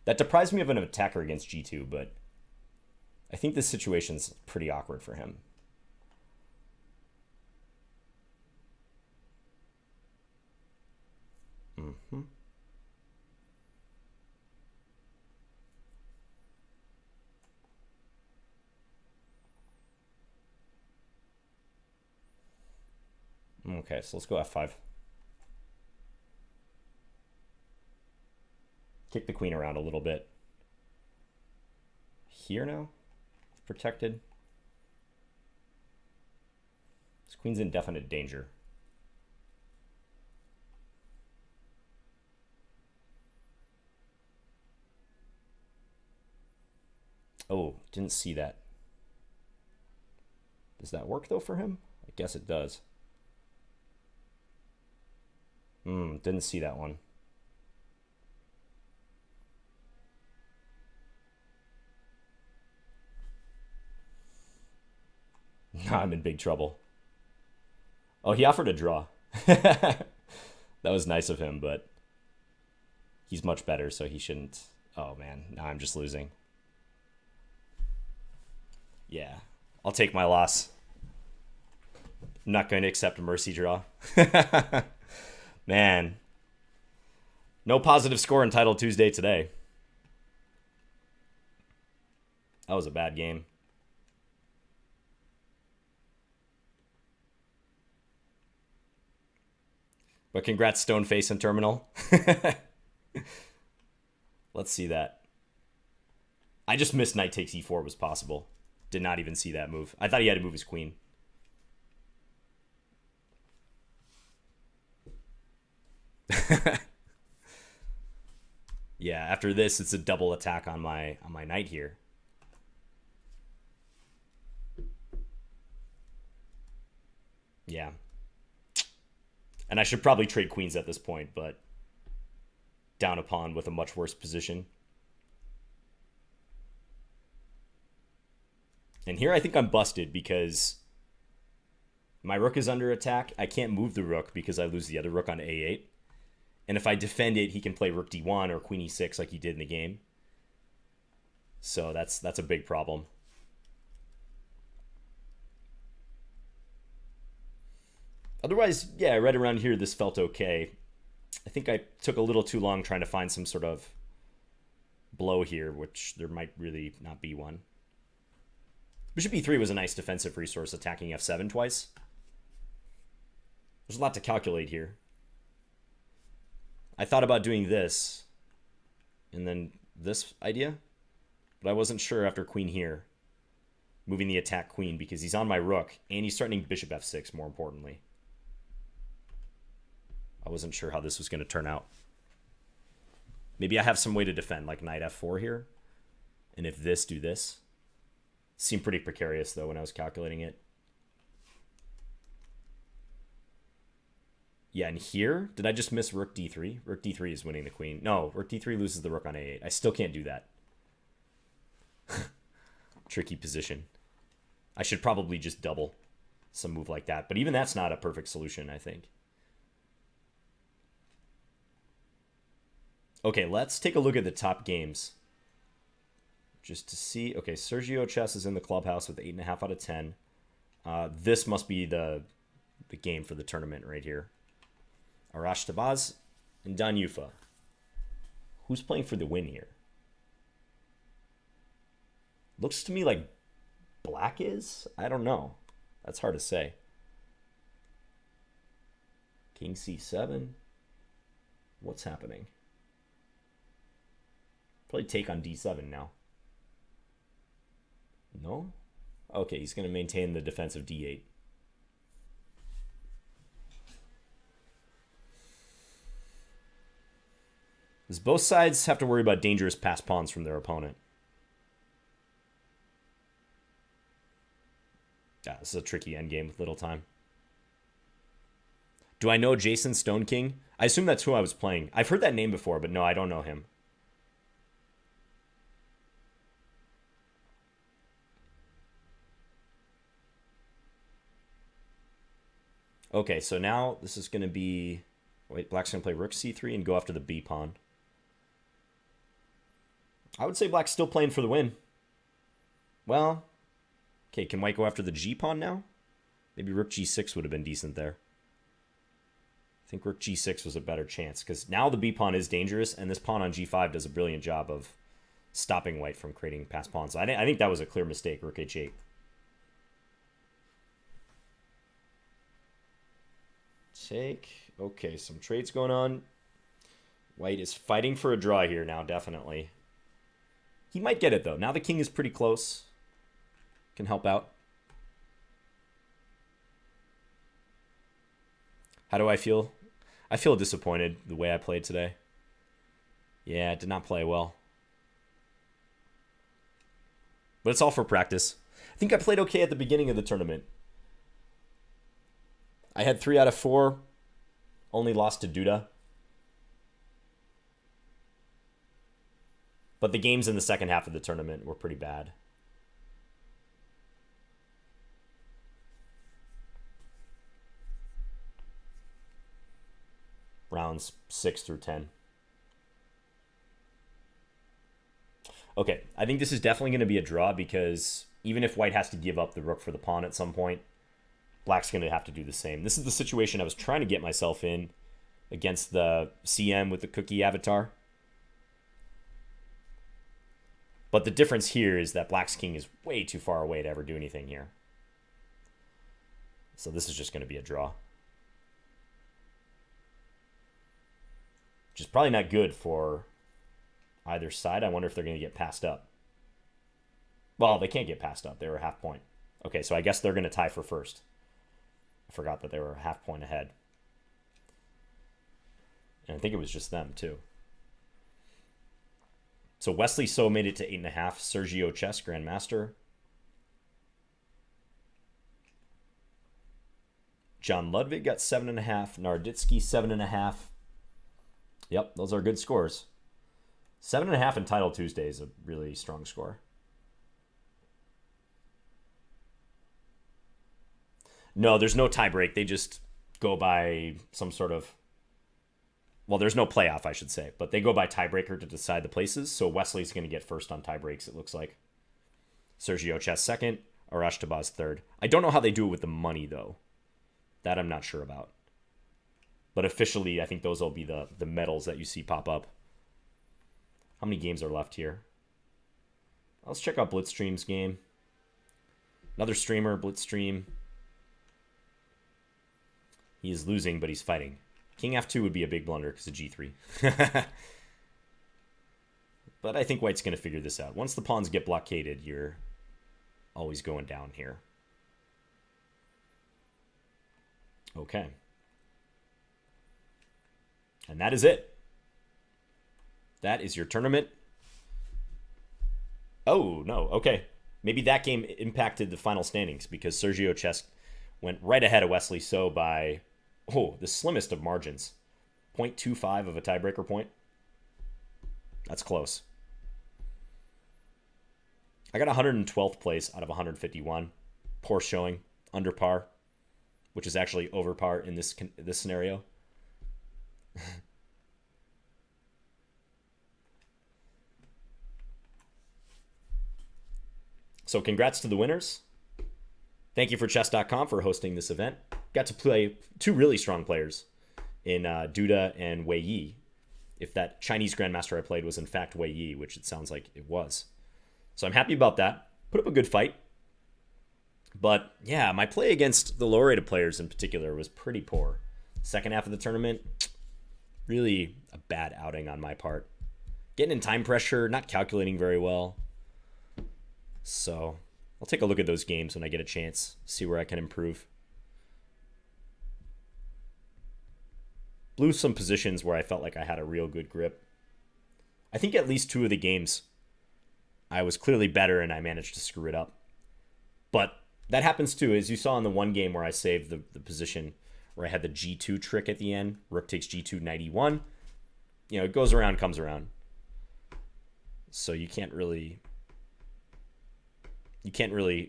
That deprives me of an attacker against g2, but I think this situation's pretty awkward for him. Okay, so let's go f5. Kick the queen around a little bit. here now. Protected. This queen's in definite danger. Oh, didn't see that. Does that work though for him? I guess it does. Didn't see that one. I'm in big trouble. Oh, he offered a draw. That was nice of him, but he's much better, so he shouldn't. Oh man, now I'm just losing. Yeah, I'll take my loss. I'm not going to accept a mercy draw. Man, no positive score in Title Tuesday today. That was a bad game. But congrats, Stoneface and Terminal. Let's see that. I just missed knight takes e4 was possible. Did not even see that move. I thought he had to move his queen. Yeah, after this, it's a double attack on my knight here. Yeah. And I should probably trade queens at this point, but down a pawn with a much worse position. And here I think I'm busted because my rook is under attack. I can't move the rook because I lose the other rook on a8. And if I defend it, he can play rook d1 or queen e6 like he did in the game. So that's a big problem. Otherwise, yeah, right around here, this felt okay. I think I took a little too long trying to find some sort of blow here, which there might really not be one. Bishop e3 was a nice defensive resource, attacking f7 twice. There's a lot to calculate here. I thought about doing this and then this idea, but I wasn't sure after queen here, moving the attack queen because he's on my rook and he's threatening bishop f6 more importantly. I wasn't sure how this was going to turn out. Maybe I have some way to defend, like knight f4 here. And if this, do this. Seemed pretty precarious, though, when I was calculating it. Yeah, and here, did I just miss rook d3? Rook d3 is winning the queen. No, rook d3 loses the rook on a8. I still can't do that. Tricky position. I should probably just double some move like that. But even that's not a perfect solution, I think. Okay, let's take a look at the top games. Just to see. Okay, Sergio Chess is in the clubhouse with 8.5 out of 10. This must be the game for the tournament right here. Arash Tabaz and Dan Yufa. Who's playing for the win here? Looks to me like black is? I don't know. That's hard to say. King c7. What's happening? Probably take on d7 now. No? Okay, he's going to maintain the defense of d8. Because both sides have to worry about dangerous passed pawns from their opponent. Yeah, this is a tricky endgame with little time. Do I know Jason Stone King? I assume that's who I was playing. I've heard that name before, but no, I don't know him. Okay, so now this is going to be... Wait, black's going to play rook c3 and go after the b pawn. I would say black's still playing for the win. Well, okay, can white go after the g pawn now? Maybe rook g6 would have been decent there. I think rook g6 was a better chance, because now the b pawn is dangerous, and this pawn on g5 does a brilliant job of stopping white from creating passed pawns. So I think that was a clear mistake, rook h8. Take. Okay, some trades going on. White is fighting for a draw here now, definitely. He might get it, though. Now the king is pretty close. Can help out. How do I feel? I feel disappointed the way I played today. Yeah, it did not play well. But it's all for practice. I think I played okay at the beginning of the tournament. I had 3 out of 4. Only lost to Duda. But the games in the second half of the tournament were pretty bad. Rounds 6 through 10. Okay, I think this is definitely going to be a draw because even if white has to give up the rook for the pawn at some point, black's going to have to do the same. This is the situation I was trying to get myself in against the CM with the cookie avatar. But the difference here is that black's king is way too far away to ever do anything here. So this is just going to be a draw. Which is probably not good for either side. I wonder if they're going to get passed up. Well, they can't get passed up. They were a half point. Okay, so I guess they're going to tie for first. I forgot that they were a half point ahead. And I think it was just them, too. So Wesley So made it to 8.5. Sergio Chess, Grandmaster. John Ludwig got 7.5. Narditsky, 7.5. Yep, those are good scores. 7.5 in Title Tuesday is a really strong score. No, there's no tie break. They just go by some sort of... Well, there's no playoff, I should say. But they go by tiebreaker to decide the places. So Wesley's going to get first on tie breaks, it looks like. Sergio Chess second. Arash Tabaz third. I don't know how they do it with the money, though. That I'm not sure about. But officially, I think those will be the medals that you see pop up. How many games are left here? Let's check out Blitzstream's game. Another streamer, Blitzstream. He is losing, but he's fighting. King F2 would be a big blunder because of G3. But I think white's going to figure this out. Once the pawns get blockaded, you're always going down here. Okay. And that is it. That is your tournament. Oh, no. Okay. Maybe that game impacted the final standings because Sergio Chess went right ahead of Wesley So by, the slimmest of margins. 0.25 of a tiebreaker point. That's close. I got 112th place out of 151. Poor showing. Under par. Which is actually over par in this scenario. So congrats to the winners. Thank you for chess.com for hosting this event. Got to play 2 really strong players in Duda and Wei Yi. If that Chinese Grandmaster I played was in fact Wei Yi, which it sounds like it was. So I'm happy about that. Put up a good fight. But yeah, my play against the lower rated players in particular was pretty poor. Second half of the tournament, really a bad outing on my part. Getting in time pressure, not calculating very well. So I'll take a look at those games when I get a chance, see where I can improve. Blew some positions where I felt like I had a real good grip. I think at least 2 of the games I was clearly better and I managed to screw it up. But that happens too, as you saw in the one game where I saved the position where I had the G2 trick at the end. Rook takes G2, knight E1. You know, it goes around, comes around. So you can't really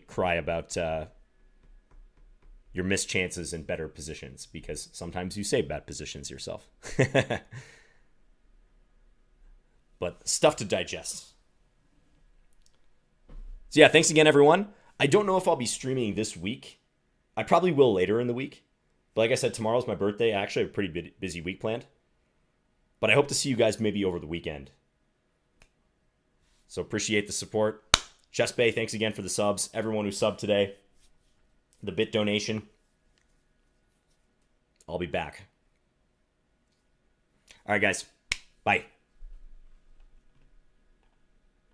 cry about your missed chances in better positions because sometimes you save bad positions yourself. But stuff to digest. So yeah, thanks again, everyone. I don't know if I'll be streaming this week. I probably will later in the week. But like I said, tomorrow's my birthday. I actually have a pretty busy week planned. But I hope to see you guys maybe over the weekend. So appreciate the support. Chess Bay, thanks again for the subs. Everyone who subbed today. The bit donation. I'll be back. All right, guys. Bye.